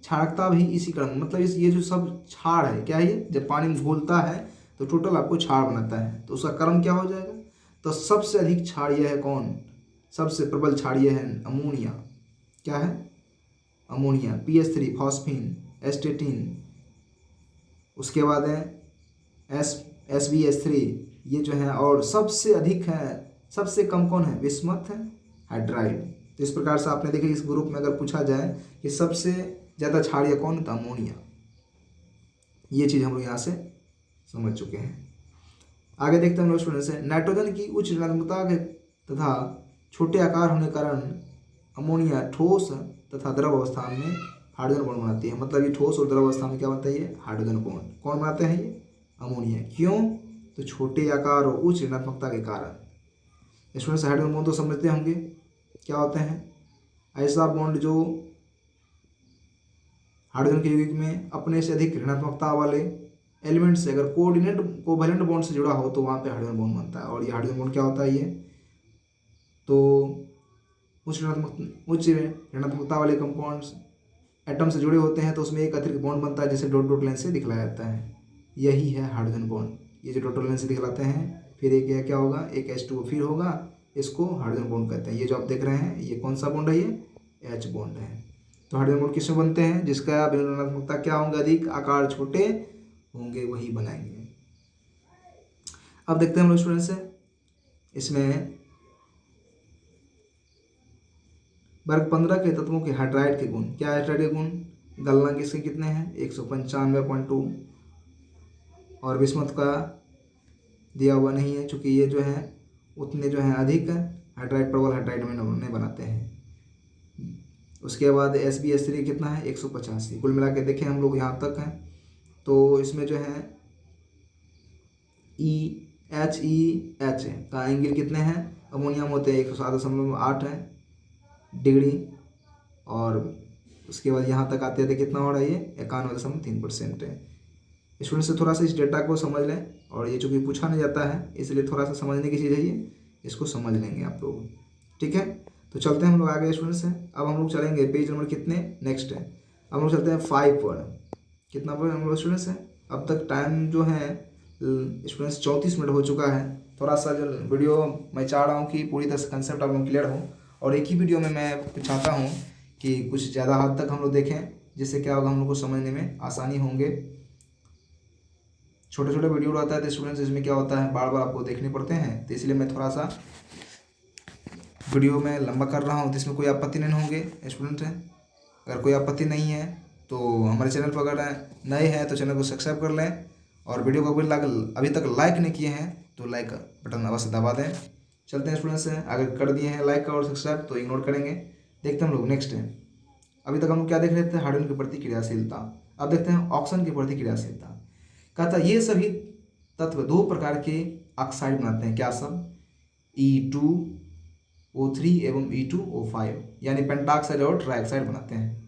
क्षारकता भी इसी क्रम मतलब ये जो सब क्षार है क्या है, ये जब पानी में घोलता है तो टोटल आपको क्षार बनाता है, तो उसका क्रम क्या हो जाएगा, तो सबसे अधिक क्षारीय है कौन, सबसे प्रबल क्षारीय है अमोनिया, क्या है अमोनिया, PH3 फॉस्फीन, एस्टेटिन, उसके बाद है SbS3 ये जो है, और सबसे अधिक है सबसे कम कौन है, विस्मथ है हाइड्राइड। तो इस प्रकार से आपने देखा इस ग्रुप में अगर पूछा जाए कि सबसे ज़्यादा क्षारीय कौन, तो अमोनिया। ये चीज़ हम लोग यहाँ से समझ चुके हैं। आगे देखते हैं हम लोग स्टूडेंट से, नाइट्रोजन की उच्च ऋणात्मकता के तथा छोटे आकार होने के कारण अमोनिया ठोस तथा द्रव अवस्था में हाइड्रोजन बॉन्ड बनाती है। मतलब ये ठोस और द्रव अवस्था में क्या बनता है, ये हाइड्रोजन बॉन्ड कौन बनाते हैं, ये अमोनिया। क्यों, तो छोटे आकार और उच्च ऋणात्मकता के कारण। स्टूडेंट्स हाइड्रोजन बॉन्ड तो समझते होंगे क्या होते हैं, ऐसा बॉन्ड जो हाइड्रोजन के यौगिक में अपने से अधिक ऋणात्मकता वाले एलिमेंट से अगर कोवैलेंट बॉन्ड से जुड़ा हो तो वहाँ पे हाइड्रोजन बॉन्ड बनता है। और ये हाइड्रोजन बॉन्ड क्या होता है, ये तो उच्च ऋणात्मकता वाले कंपाउंड्स एटम से जुड़े होते हैं तो उसमें एक अतिरिक्त बॉन्ड बनता है जिसे डॉट डॉट लाइन से दिखलाया जाता है, यही है हाइड्रोजन बॉन्ड। ये जो डॉट डॉट लाइन से दिखलाते हैं, फिर एक क्या होगा, एक H2O फिर होगा, इसको हाइड्रोजन बॉन्ड कहते हैं। ये जो आप देख रहे हैं ये कौन सा बॉन्ड है, ये H बॉन्ड है। तो हाइड्रोजन बॉन्ड किसमें बनते हैं, जिसका ऋणात्मकता क्या होंगे, अधिक, आकार छोटे होंगे, वही बनाएंगे। अब देखते हैं हम लोग स्टूडेंट्स से इसमें वर्ग 15 के तत्वों के हाइड्राइड के गुण, क्या हाइड्राइड के गुण, गलनांक इसके कितने हैं 195.2, और विस्मथ का दिया हुआ नहीं है चूँकि ये जो है उतने जो है अधिक हाइड्राइड प्रबल हाइड्राइड में नहीं बनाते हैं। उसके बाद SbS3 कितना है 185। कुल मिला के देखें हम लोग यहाँ तक हैं तो इसमें जो है EHEH का एंगल कितने हैं, अमोनिया में होते हैं 107.8 है डिग्री, और उसके बाद यहाँ तक आते थे कितना हो रहा है, ये 91.3% है। स्टूडेंट से थोड़ा सा इस डेटा को समझ लें, और ये चूँकि पूछा नहीं जाता है इसलिए थोड़ा सा समझने की चीज़ है, ये इसको समझ लेंगे आप लोग, ठीक है। तो चलते हैं हम लोग आगे स्टूडेंट्स हैं। अब हम लोग चलेंगे पेज नंबर कितने, नेक्स्ट है, अब हम लोग चलते हैं 5 पर। कितना पर हम लोग स्टूडेंट्स हैं, अब तक टाइम जो है स्टूडेंट्स 34 मिनट हो चुका है। थोड़ा सा जो वीडियो मैं चाह रहा हूँ कि पूरी तरह से कंसेप्ट आप लोग क्लियर हो, और एक ही वीडियो में मैं चाहता हूँ कि कुछ ज़्यादा हद तक हम लोग देखें, जिससे क्या होगा हम लोग को समझने में आसानी होंगे। छोटे छोटे वीडियो रहता है तो स्टूडेंट्स इसमें क्या होता है बार बार आपको देखने पड़ते हैं, तो इसलिए मैं थोड़ा सा वीडियो में लंबा कर रहा हूँ, तो इसमें कोई आपत्ति नहीं होंगे स्टूडेंट हैं। अगर कोई आपत्ति नहीं है तो हमारे चैनल पर अगर नए हैं तो चैनल को सब्सक्राइब कर लें, और वीडियो को अभी तक लाइक नहीं किए हैं तो लाइक बटन अवश्य दबा दें। चलते हैं स्टूडेंट्स हैं, अगर कर दिए हैं लाइक और सब्सक्राइब तो इग्नोर करेंगे। देखते हैं हम लोग नेक्स्ट है। अभी तक हम लोग क्या देख रहे थे, हाइड्रोजन के प्रति क्रियाशीलता। अब देखते हैं ऑक्सीजन के प्रति क्रियाशीलता। कहता ये सभी तत्व 2 प्रकार के ऑक्साइड बनाते हैं, क्या सब, O3 एवं E2O5, यानी पेंटाक्साइड और ट्राइऑक्साइड बनाते हैं।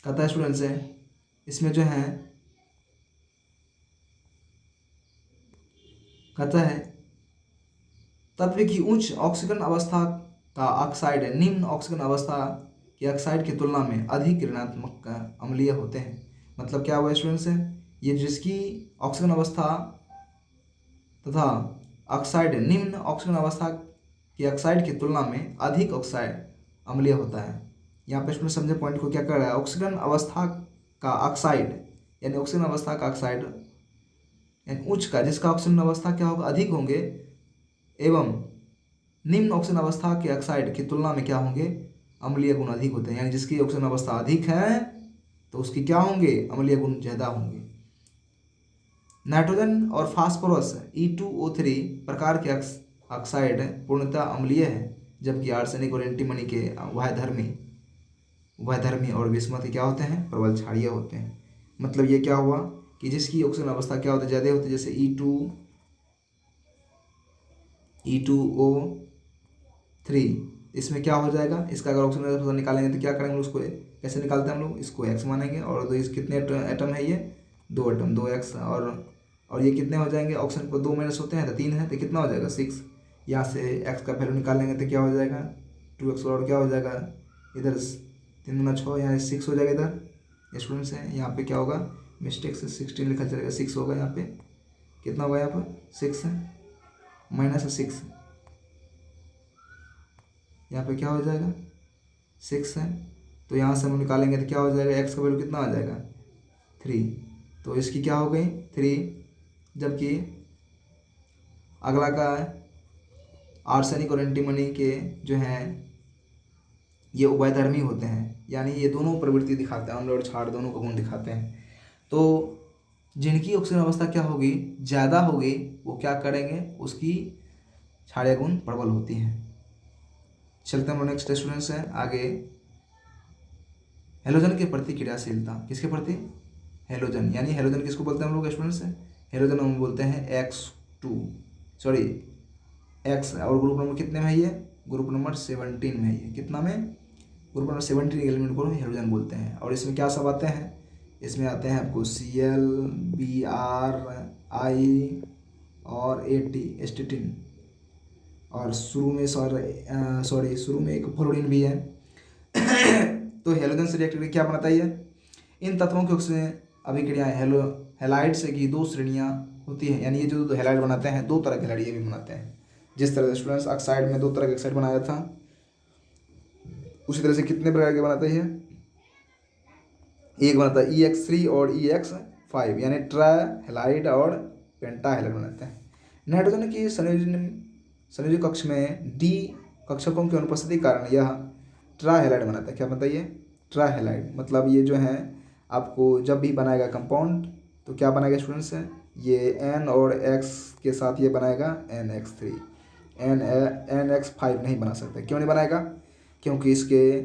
कहता है स्टूडेंट्स है इसमें जो है कहता है तत्व की उच्च ऑक्सीकरण अवस्था का ऑक्साइड निम्न ऑक्सीकरण अवस्था के ऑक्साइड की तुलना में अधिक ऋणात्मक अम्लीय होते हैं। मतलब क्या हुआ स्टूडेंट्स है, ये जिसकी ऑक्सीकरण अवस्था तथा ऑक्साइड निम्न ऑक्सीकरण अवस्था की ऑक्साइड की तुलना में अधिक ऑक्साइड अम्लीय होता है। यहाँ पे स्टूडेंट समझे पॉइंट को क्या कर रहा है, ऑक्सीकरण अवस्था का ऑक्साइड यानी ऑक्सीजन अवस्था का ऑक्साइड यानी उच्च का जिसका ऑक्सीजन अवस्था क्या होगा अधिक होंगे एवं निम्न ऑक्सीजन अवस्था के ऑक्साइड की तुलना में क्या होंगे अम्लीय गुण अधिक होते हैं। यानी जिसकी ऑक्सीजन अवस्था अधिक है तो उसकी क्या होंगे अम्लीय गुण ज़्यादा होंगे। नाइट्रोजन और फास्फोरस E2O3 प्रकार के ऑक्साइड पूर्णतः अम्लीय है, जबकि आर्सेनिक और एंटीमनी के उभयधर्मी और विस्मृति क्या होते हैं प्रबल क्षारीय होते हैं। मतलब ये क्या हुआ कि जिसकी ऑक्सीजन अवस्था क्या होती है ज़्यादा होती है, जैसे E2O3 इसमें क्या हो जाएगा, इसका अगर ऑक्सीजन अवस्था निकालेंगे तो क्या करेंगे उसको कैसे निकालते हैं हम लोग, इसको X मानेंगे और इस कितने एटम है ये 2 एटम 2X और ये कितने हो जाएंगे, ऑक्सीजन को 2 माइनस होते हैं तो 3 है तो कितना हो जाएगा 6। यहाँ से X का वैल्यू निकालेंगे तो क्या हो जाएगा 2X और क्या हो जाएगा इधर 3 गुना 6 यहाँ 6 हो जाएगा इधर। स्टूडेंट्स हैं यहाँ पे क्या होगा मिस्टेक से 16 लिखा चलेगा 6 होगा, यहाँ पे कितना होगा यहाँ पर 6 माइनस 6 यहाँ पे क्या हो जाएगा 6 है। तो यहाँ से हम निकालेंगे तो क्या हो जाएगा X का वैल्यू कितना आ जाएगा 3, तो इसकी क्या हो गई 3, जबकि अगला का आर्सेनिक और एंटीमनी के जो हैं ये उभयधर्मी होते हैं, यानी ये दोनों प्रवृत्ति दिखाते हैं, अम्ल और क्षार दोनों का गुण दिखाते हैं। तो जिनकी ऑक्सीजन अवस्था क्या होगी ज़्यादा होगी वो क्या करेंगे उसकी क्षारीय गुण प्रबल होती हैं। चलते हैं नेक्स्ट स्टूडेंट्स हैं आगे। हेलोजन के प्रति क्रियाशीलता, किसके प्रति हेलोजन, यानी हेलोजन किसको बोलते हैं हम लोग स्टूडेंट्स हैं, हेलोजन हम बोलते हैं X और ग्रुप नंबर कितने में है ये ग्रुप नंबर 17 में है ये, कितना में ग्रुप नंबर 17 एलिमेंट को हेलोजन बोलते हैं। और इसमें क्या सब आते हैं, इसमें आते हैं आपको Cl Br I और AT एस्टेटिन और शुरू में शुरू में एक फ्लोरीन भी है। तो हेलोजन से रिएक्ट करके क्या बनाता है ये, इन तत्वों की ऑक्सीजन अभिक्रियाएं हेलाइड से की 2 श्रेणियां होती हैं, यानी ये जो हेलाइड बनाते हैं 2 तरह के हेलाइड ये भी बनाते हैं। जिस तरह से स्टूडेंट्स ऑक्साइड में 2 तरह के ऑक्साइड बनाया था उसी तरह से कितने प्रकार के बनाते हैं, एक बनता है EX3 और EX5 यानी ट्रा हेलाइड और पेंटा हेलाइड बनाते हैं। नाइट्रोजन की संयोजी कक्ष में D कक्षकों की अनुपस्थिति के कारण यह ट्रा हेलाइड बनाता है। क्या बताइए ट्रा हेलाइड, मतलब ये जो है आपको जब भी बनाएगा कंपाउंड तो क्या बनाएगा स्टूडेंट्स है ये N और X के साथ ये बनाएगा NX3 NX5 नहीं बना सकता। क्यों नहीं बनाएगा, क्योंकि इसके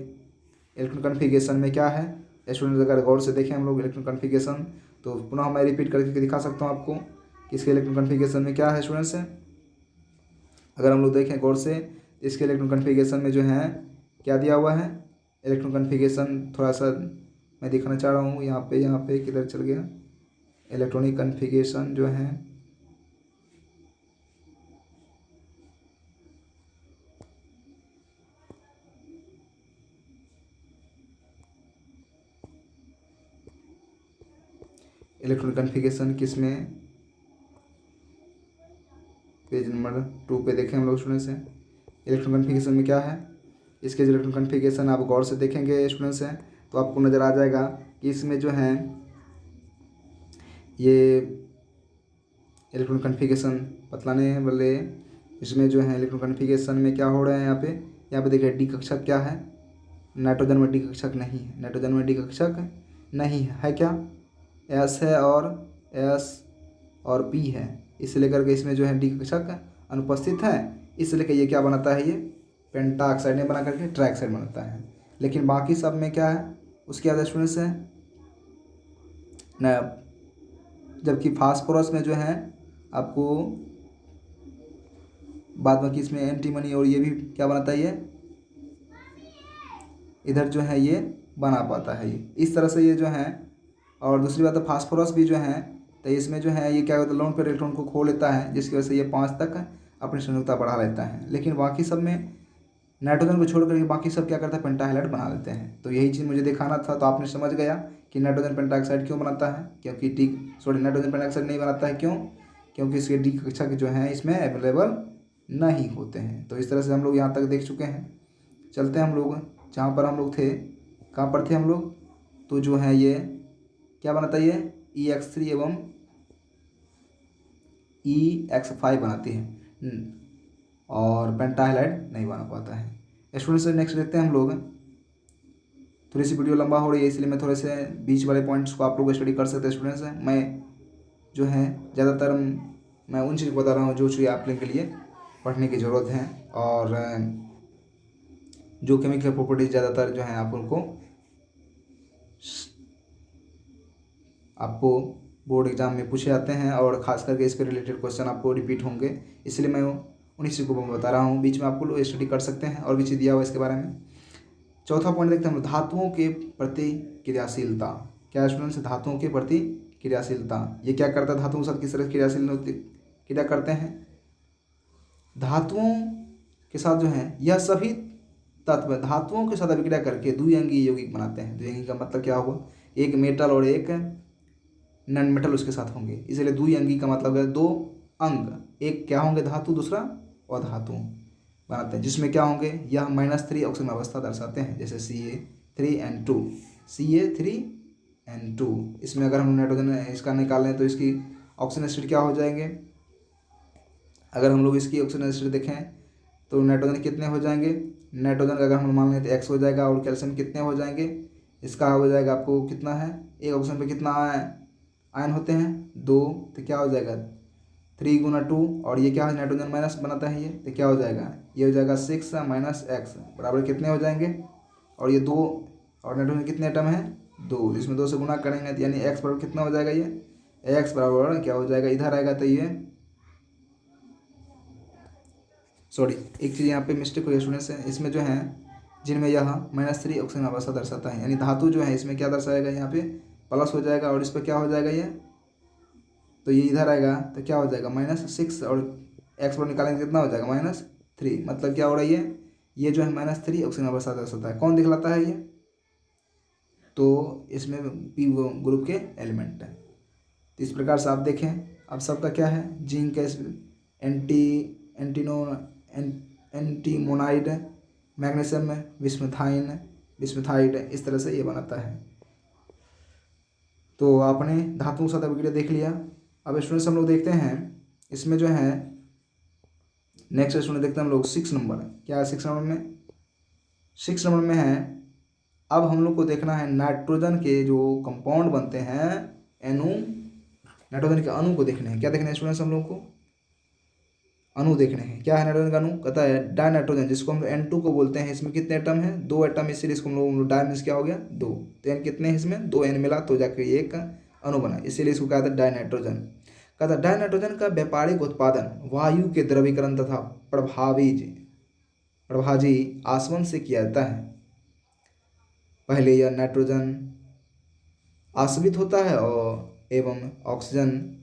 इलेक्ट्रॉन कन्फिगरेशन में क्या है स्टूडेंट्स, अगर गौर से देखें हम लोग इलेक्ट्रॉन कन्फिगरेशन तो पुनः मैं रिपीट करके दिखा सकता हूँ आपको कि इसके इलेक्ट्रॉन कन्फिगरेशन में क्या है स्टूडेंट्स है। अगर हम लोग देखें गौर से इसके इलेक्ट्रॉन कन्फिगरेशन में जो है क्या दिया हुआ है, इलेक्ट्रॉन कन्फिगरेशन थोड़ा सा मैं दिखाना चाह रहा हूँ। यहाँ पे किधर चल गया इलेक्ट्रॉनिक कन्फिगरेशन जो है, इलेक्ट्रॉनिक कन्फिगरेशन किस में पेज नंबर 2 पे देखें हम लोग स्टूडेंट्स हैं। इलेक्ट्रॉन कन्फिगरेशन में क्या है, इसके जो इलेक्ट्रॉन कन्फिगरेशन आप गौर से देखेंगे स्टूडेंट्स हैं तो आपको नज़र आ जाएगा कि इसमें जो है ये इलेक्ट्रॉन कन्फिगरेशन बतलाने वाले इसमें जो है इलेक्ट्रॉन कन्फिगरेशन में क्या हो रहा है यहाँ पे देखिए डी कक्षक क्या है, नाइट्रोजन में डी कक्षक नहीं है, नाइट्रोजन में डी कक्षक नहीं है क्या एस है और एस और पी है, इसे लेकर के इसमें जो है डी कक्षक अनुपस्थित है, इस लेकर ये क्या बनाता है ये पेंटा ऑक्साइड ने बना करके ट्राइऑक्साइड बनाता है। लेकिन बाकी सब में क्या है उसके बाद स्टूडेंट्स है न जबकि फास्फोरस में जो है आपको बाद बाकी इसमें एंटीमनी और ये भी क्या बनाता है, ये इधर जो है ये बना पाता है ये इस तरह से ये जो है। और दूसरी बात है फास्फोरस भी जो है तो इसमें जो है ये क्या होता है, लोन पेयर इलेक्ट्रॉन को खो लेता है, जिसकी वजह से ये 5 तक अपनी संयुक्ता बढ़ा लेता है। लेकिन बाकी सब में नाइट्रोजन को छोड़ करके बाकी सब क्या करता है, पेंटाहाइलाइड बना लेते हैं। तो यही चीज़ मुझे दिखाना था, तो आपने समझ गया कि नाइट्रोजन पेंटाऑक्साइड क्यों बनाता है, क्योंकि नाइट्रोजन पेंटाऑक्साइड नहीं बनाता है, क्यों? क्योंकि इसके डी कक्षा के जो हैं इसमें अवेलेबल नहीं होते हैं। तो इस तरह से हम लोग यहाँ तक देख चुके हैं। चलते हैं हम लोग जहाँ पर हम लोग थे, कहाँ पर थे हम लोग, तो जो है ये क्या बनाता है, ये EX3 एवं EX5 बनाती है और पेंटाहाइलाइड नहीं बना पाता है। स्टूडेंट्स नेक्स्ट देखते हैं हम लोग। थोड़ी सी वीडियो लंबा हो रही है इसलिए मैं थोड़े से बीच वाले पॉइंट्स को आप लोग स्टडी कर सकते हैं स्टूडेंट्स। मैं जो है ज़्यादातर मैं उन चीज़ को बता रहा हूँ जो चीज़ आप लोग के लिए पढ़ने की ज़रूरत है, और जो केमिकल प्रॉपर्टीज ज़्यादातर जो है आप उनको आपको बोर्ड एग्जाम में पूछे जाते हैं, और ख़ास करके इस पर रिलेटेड क्वेश्चन आपको रिपीट होंगे, इसलिए मैं उन्हीं चीज़ को बता रहा हूँ। बीच में आपको लोग स्टडी कर सकते हैं और भी चीज़ दिया हुआ इसके बारे में। चौथा पॉइंट देखते हैं हम, धातुओं के प्रति क्रियाशीलता। क्या स्टूडेंट्स, धातुओं के प्रति क्रियाशीलता, ये क्या करता है, धातुओं के साथ किस तरह क्रियाशील क्रिया करते हैं। धातुओं के साथ जो है यह सभी तत्व धातुओं के साथ अभिक्रिया करके द्विअंगीय यौगिक बनाते हैं। द्विअंगी का मतलब क्या हुआ, एक मेटल और एक नॉन मेटल उसके साथ होंगे, इसलिए द्विअंगी का मतलब है दो अंग, एक क्या होंगे धातु, दूसरा अधातु बनाते हैं, जिसमें क्या होंगे, यह -3 ऑक्सीजन अवस्था दर्शाते हैं, जैसे Ca3N2 Ca3N2। इसमें अगर हम नाइट्रोजन इसका निकालें तो इसकी ऑक्सीजन एसिड क्या हो जाएंगे, अगर हम लोग इसकी ऑक्सीजन एसिड देखें तो नाइट्रोजन कितने हो जाएंगे, नाइट्रोजन का अगर हम मान लें तो X हो जाएगा, और कैल्शियम कितने हो जाएंगे, इसका हो जाएगा आपको कितना है, एक ऑक्सीजन पे कितना आयन होते हैं, 2, तो क्या हो जाएगा 3 × 2, और ये क्या है नाइट्रोजन माइनस बनाता है ये, तो क्या हो जाएगा, ये हो जाएगा 6 - X बराबर कितने हो जाएंगे, और ये 2, और नाइट्रोजन कितने एटम है 2, इसमें 2 से गुना करेंगे तो यानी X बराबर कितना हो जाएगा, ये X बराबर क्या हो जाएगा, इधर आएगा तो ये सॉरी एक चीज़ यहाँ पे मिस्टेक हुई स्टूडेंट्स है, इसमें जो है जिनमें यह -3 ऑक्सीजन अवस्था दर्शाता है, यानी धातु जो है इसमें क्या दर्शाएगा, यहाँ पे प्लस हो जाएगा, और इस पर क्या हो जाएगा ये, तो ये इधर आएगा तो क्या हो जाएगा -6, और X पर निकालेंगे कितना हो जाएगा -3, मतलब क्या हो रहा है, ये जो है -3 ऑक्सीजन अवस्था दर्शाता है। कौन दिखलाता है ये, तो इसमें P ग्रुप के एलिमेंट है। तो इस प्रकार से आप देखें, अब सबका क्या है, जिंक एंटीमोनाइड, मैग्नीशियम बिस्मुथाइड, इस तरह से ये बनाता है। तो आपने धातुओं के साथ अभिक्रिया देख लिया। अब स्टूडेंट्स हम लोग देखते हैं इसमें जो है नेक्स्ट स्टूडेंट देखते हैं हम लोग 6 नंबर, क्या है 6 नंबर में, 6 नंबर में है, अब हम लोग को देखना है नाइट्रोजन के जो कंपाउंड बनते हैं अणु, नाइट्रोजन के अणु को देखने हैं। क्या देखना है स्टूडेंट्स, हम लोग को अणु देखने हैं। क्या है नाइट्रोजन का अणु, कहता है डाइनाइट्रोजन, जिसको हम N2 को बोलते हैं, इसमें कितने एटम हैं 2 एटम, इसीलिए इसको हम लोग डाई मीन्स क्या हो गया 2, तो N कितने हैं इसमें 2 N मिला तो जाकर एक अणु बना, इसीलिए इसको कहता है डाइनाइट्रोजन। कहता है डाइनाइट्रोजन का व्यापारिक उत्पादन वायु के द्रवीकरण तथा प्रभाजी आसवन से किया जाता है। पहले यह नाइट्रोजन आसवित होता है और एवं ऑक्सीजन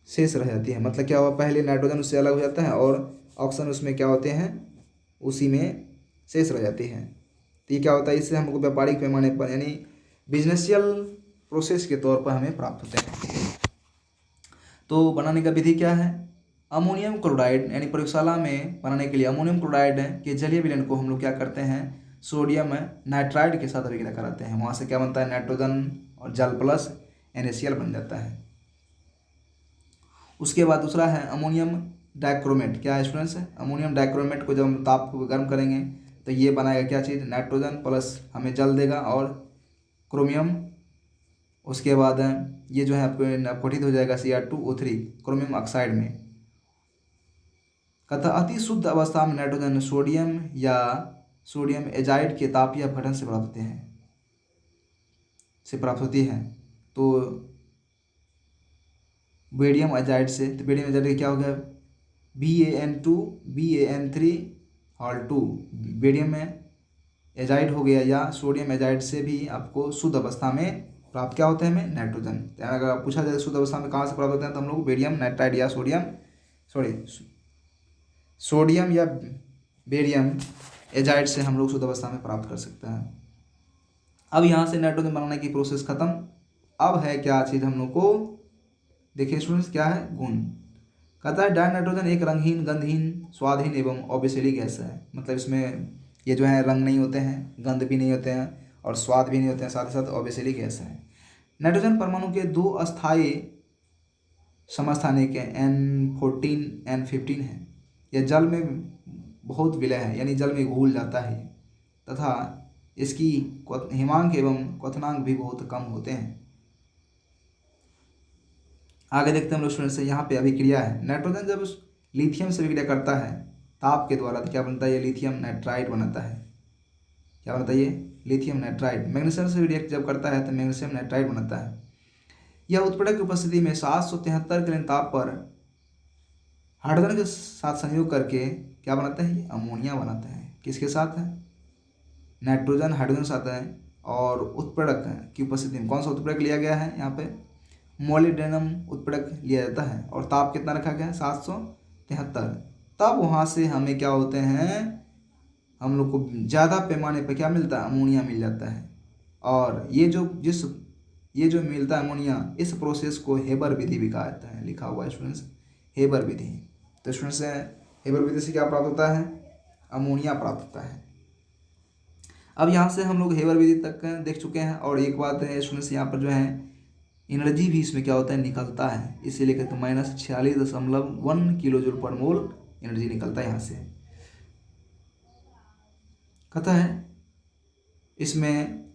शेष रह जाती है, मतलब क्या हुआ, पहले नाइट्रोजन उससे अलग हो जाता है और ऑक्सीजन उसमें क्या होते हैं उसी में शेष रह जाती है। तो ये क्या होता है, इससे हमको व्यापारिक पैमाने पर यानी बिजनेसियल प्रोसेस के तौर पर हमें प्राप्त होते हैं। तो बनाने का विधि क्या है, अमोनियम क्लोराइड, यानी प्रयोगशाला में बनाने के लिए अमोनियम क्लोराइड के जलीय विलयन को हम लोग क्या करते हैं, सोडियम नाइट्राइड के साथ अभिक्रिया कराते हैं, वहाँ से क्या बनता है नाइट्रोजन और जल प्लस NaCl बन जाता है। उसके बाद दूसरा है अमोनियम डाइक्रोमेट। क्या है स्टूडेंट्स, अमोनियम डाइक्रोमेट को जब हम ताप को गर्म करेंगे तो ये बनाएगा क्या चीज़, नाइट्रोजन प्लस हमें जल देगा और क्रोमियम। उसके बाद ये जो है आपको अपघटित हो जाएगा Cr2O3 क्रोमियम ऑक्साइड में। कहता अति शुद्ध अवस्था में नाइट्रोजन सोडियम या सोडियम एजाइड के तापीय अपघटन से प्राप्त होती है। तो बेरियम एजाइड से। तो बेरियम एजाइड का क्या हो गया, BaN2 BaN3 और 2 बेरियम में एजाइड हो गया, या सोडियम एजाइड से भी आपको शुद्ध अवस्था में प्राप्त क्या होते हैं हमें, नाइट्रोजन। अगर पूछा जाए शुद्ध अवस्था में कहाँ से प्राप्त होते हैं, तो हम लोग बेरियम नाइट्राइड या सोडियम या बेरियम एजाइड से हम लोग शुद्ध अवस्था में प्राप्त कर सकते हैं। अब यहाँ से नाइट्रोजन बनाने की प्रोसेस खत्म। अब है क्या चीज़ हम लोग को, देखिए स्टूडेंट्स क्या है, गुण। कहता है डाई नाइट्रोजन एक रंगहीन, गंधहीन, स्वादहीन एवं अविषैली गैस है। मतलब इसमें ये जो है रंग नहीं होते हैं, गंध भी नहीं होते हैं और स्वाद भी नहीं होते हैं, साथ ही साथ अविषैली गैस है। नाइट्रोजन परमाणु के 2 अस्थायी समस्थानिक N14 N15 है। यह जल में बहुत विलय है, यानी जल में घुल जाता है, तथा इसकी हिमांक एवं क्वथनांक भी बहुत कम होते हैं। आगे देखते हैं हम लोग स्टूडेंट्स, यहाँ पे अभिक्रिया है। नाइट्रोजन जब लिथियम से विक्रिया करता है ताप के द्वारा, तो क्या बनता है, ये लिथियम नाइट्राइड बनाता है। क्या बनता है ये, लिथियम नाइट्राइड। मैग्नीशियम से रिएक्ट जब करता है तो मैग्नीशियम नाइट्राइड बनाता है। यह उत्प्रेरक की उपस्थिति में 773 केल्विन ताप पर हाइड्रोजन के साथ संयोग करके क्या बनाता है, ये अमोनिया बनाता है। किसके साथ है, नाइट्रोजन हाइड्रोजन के साथ है, और उत्प्रेरक की उपस्थिति में कौन सा उत्प्रेरक लिया गया है, यहाँ पे मोलिब्डेनम उत्प्रेरक लिया जाता है, और ताप कितना रखा गया है, 773। तब वहाँ से हमें क्या होते हैं, हम लोग को ज़्यादा पैमाने पर क्या मिलता है, अमोनिया मिल जाता है। और ये जो मिलता है अमोनिया, इस प्रोसेस को हेबर विधि भी कहा जाता है। लिखा हुआ है स्टूडेंट्स, हेबर विधि। तो स्टूडेंट्स हेबर विधि से क्या प्राप्त होता है, अमोनिया प्राप्त होता है। अब यहाँ से हम लोग हेबर विधि तक देख चुके हैं। और एक बात है स्टूडेंट्स, यहाँ पर जो है एनर्जी भी इसमें क्या होता है, निकलता है। इसीलिए कहते हैं -46.1 किलो जूल पर मोल एनर्जी निकलता है यहाँ से। कहता है इसमें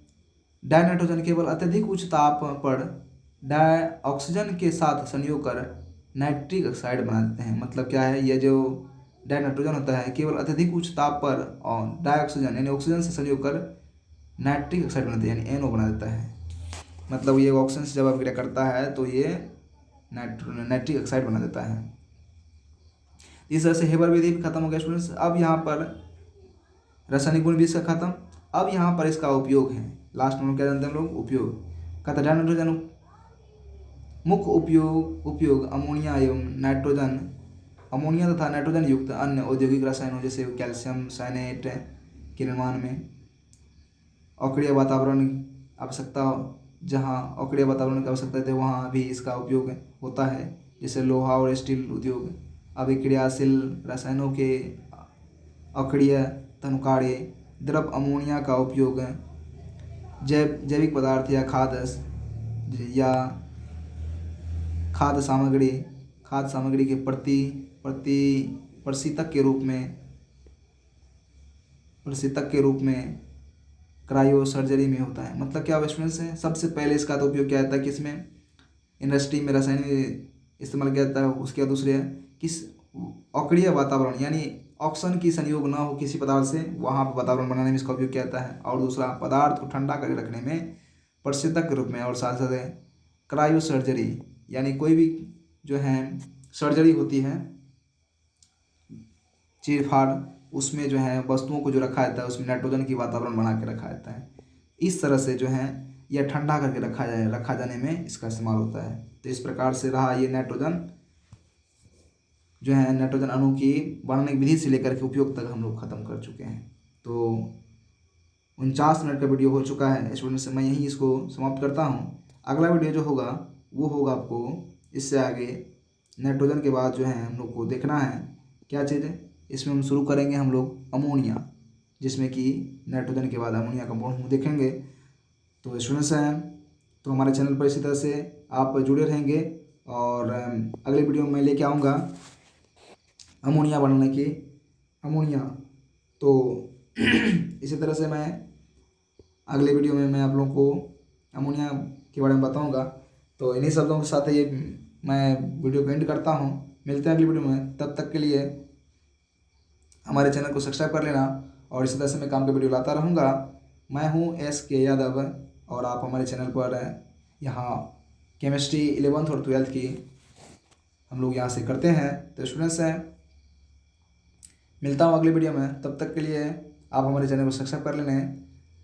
डाई नाइट्रोजन केवल अत्यधिक उच्च ताप पर डाई ऑक्सीजन के साथ संयोग कर नाइट्रिक ऑक्साइड बना देते हैं। मतलब क्या है, यह जो डाई नाइट्रोजन होता है केवल अत्यधिक उच्च ताप पर और डाई ऑक्सीजन यानी ऑक्सीजन से संयोग कर नाइट्रिक ऑक्साइड बनाते हैं, यानी NO बना देता है। मतलब ये ऑक्सीजन से जब अभिक्रिया करता है तो ये नाइट्रिक ऑक्साइड बना देता है। इस तरह से हेबर विधि भी खत्म हो गया स्टूडेंट्स। अब यहाँ पर रासायनिक गुण भी इसका खत्म। अब यहाँ पर इसका उपयोग है, लास्ट में क्या जानते हैं हम लोग, उपयोग। कहते हैं नाइट्रोजन मुख्य उपयोग अमोनिया एवं अमोनिया तथा नाइट्रोजन युक्त अन्य औद्योगिक रसायनों जैसे कैल्शियम साइनेट के निर्माण में। अक्रिय वातावरण आवश्यकता, जहाँ अक्रिय वातावरण की आवश्यकता है वहाँ भी इसका उपयोग होता है। जैसे लोहा और स्टील उद्योग अभिक्रियाशील रसायनों के अक्रिय तनुकार्य द्रव अमोनिया का उपयोग जैविक पदार्थ या खाद्य सामग्री के प्रशीतक के रूप में क्रायो सर्जरी में होता है। मतलब क्या स्टूडेंट्स है, सबसे पहले इसका तो उपयोग किया जाता है किसमें, इंडस्ट्री में रासायनिक इस्तेमाल किया जाता है। उसके बाद दूसरे किस अक्रिय वातावरण यानी ऑक्सीजन की संयोग ना हो किसी पदार्थ से, वहाँ पर वातावरण बनाने में इसका उपयोग किया जाता है। और दूसरा पदार्थ को ठंडा करके रखने में प्रशीतक के रूप में, और साथ साथ क्रायो सर्जरी यानी कोई भी जो है सर्जरी होती है चीरफाड़, उसमें जो है वस्तुओं को जो रखा जाता है उसमें नाइट्रोजन की वातावरण बना के रखा जाता है। इस तरह से जो है यह ठंडा करके रखा जाने में इसका इस्तेमाल होता है। तो इस प्रकार से रहा ये नाइट्रोजन जो है नाइट्रोजन अणु की बनाने की विधि से लेकर के उपयोग तक हम लोग खत्म कर चुके हैं। तो 49 मिनट का वीडियो हो चुका है स्टूडेंट्स, मैं यहीं इसको समाप्त करता हूँ। अगला वीडियो जो होगा वो होगा आपको इससे आगे नाइट्रोजन के बाद जो है हम लोग को देखना है क्या चीज़ है। इसमें हम शुरू करेंगे हम लोग अमोनिया, जिसमें कि नाइट्रोजन के बाद अमोनिया कंपाउंड हम देखेंगे। तो स्टूडेंट्स हैं तो हमारे चैनल पर इसी तरह से आप जुड़े रहेंगे, और अगले वीडियो में मैं लेके आऊँगा अमोनिया बनाने की अमोनिया। तो इसी तरह से मैं अगले वीडियो में मैं आप लोगों को अमोनिया के बारे में बताऊंगा। तो इन्हीं शब्दों के साथ ये मैं वीडियो को एंड करता हूँ। मिलते हैं अगली वीडियो में, तब तक के लिए हमारे चैनल को सब्सक्राइब कर लेना, और इसी तरह से मैं काम का वीडियो लाता रहूँगा। मैं हूँ SK यादव, और आप हमारे चैनल पर यहाँ केमिस्ट्री 11th और 12th की हम लोग यहाँ से करते हैं। तो स्टूडेंट्स हैं, मिलता हूँ अगले वीडियो में। तब तक के लिए आप हमारे चैनल को सब्सक्राइब कर लेना,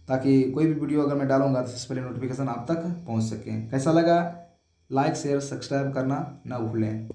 ताकि कोई भी वीडियो अगर मैं डालूंगा तो सबसे पहले नोटिफिकेशन आप तक पहुँच सके। कैसा लगा, लाइक शेयर सब्सक्राइब करना ना भूलें।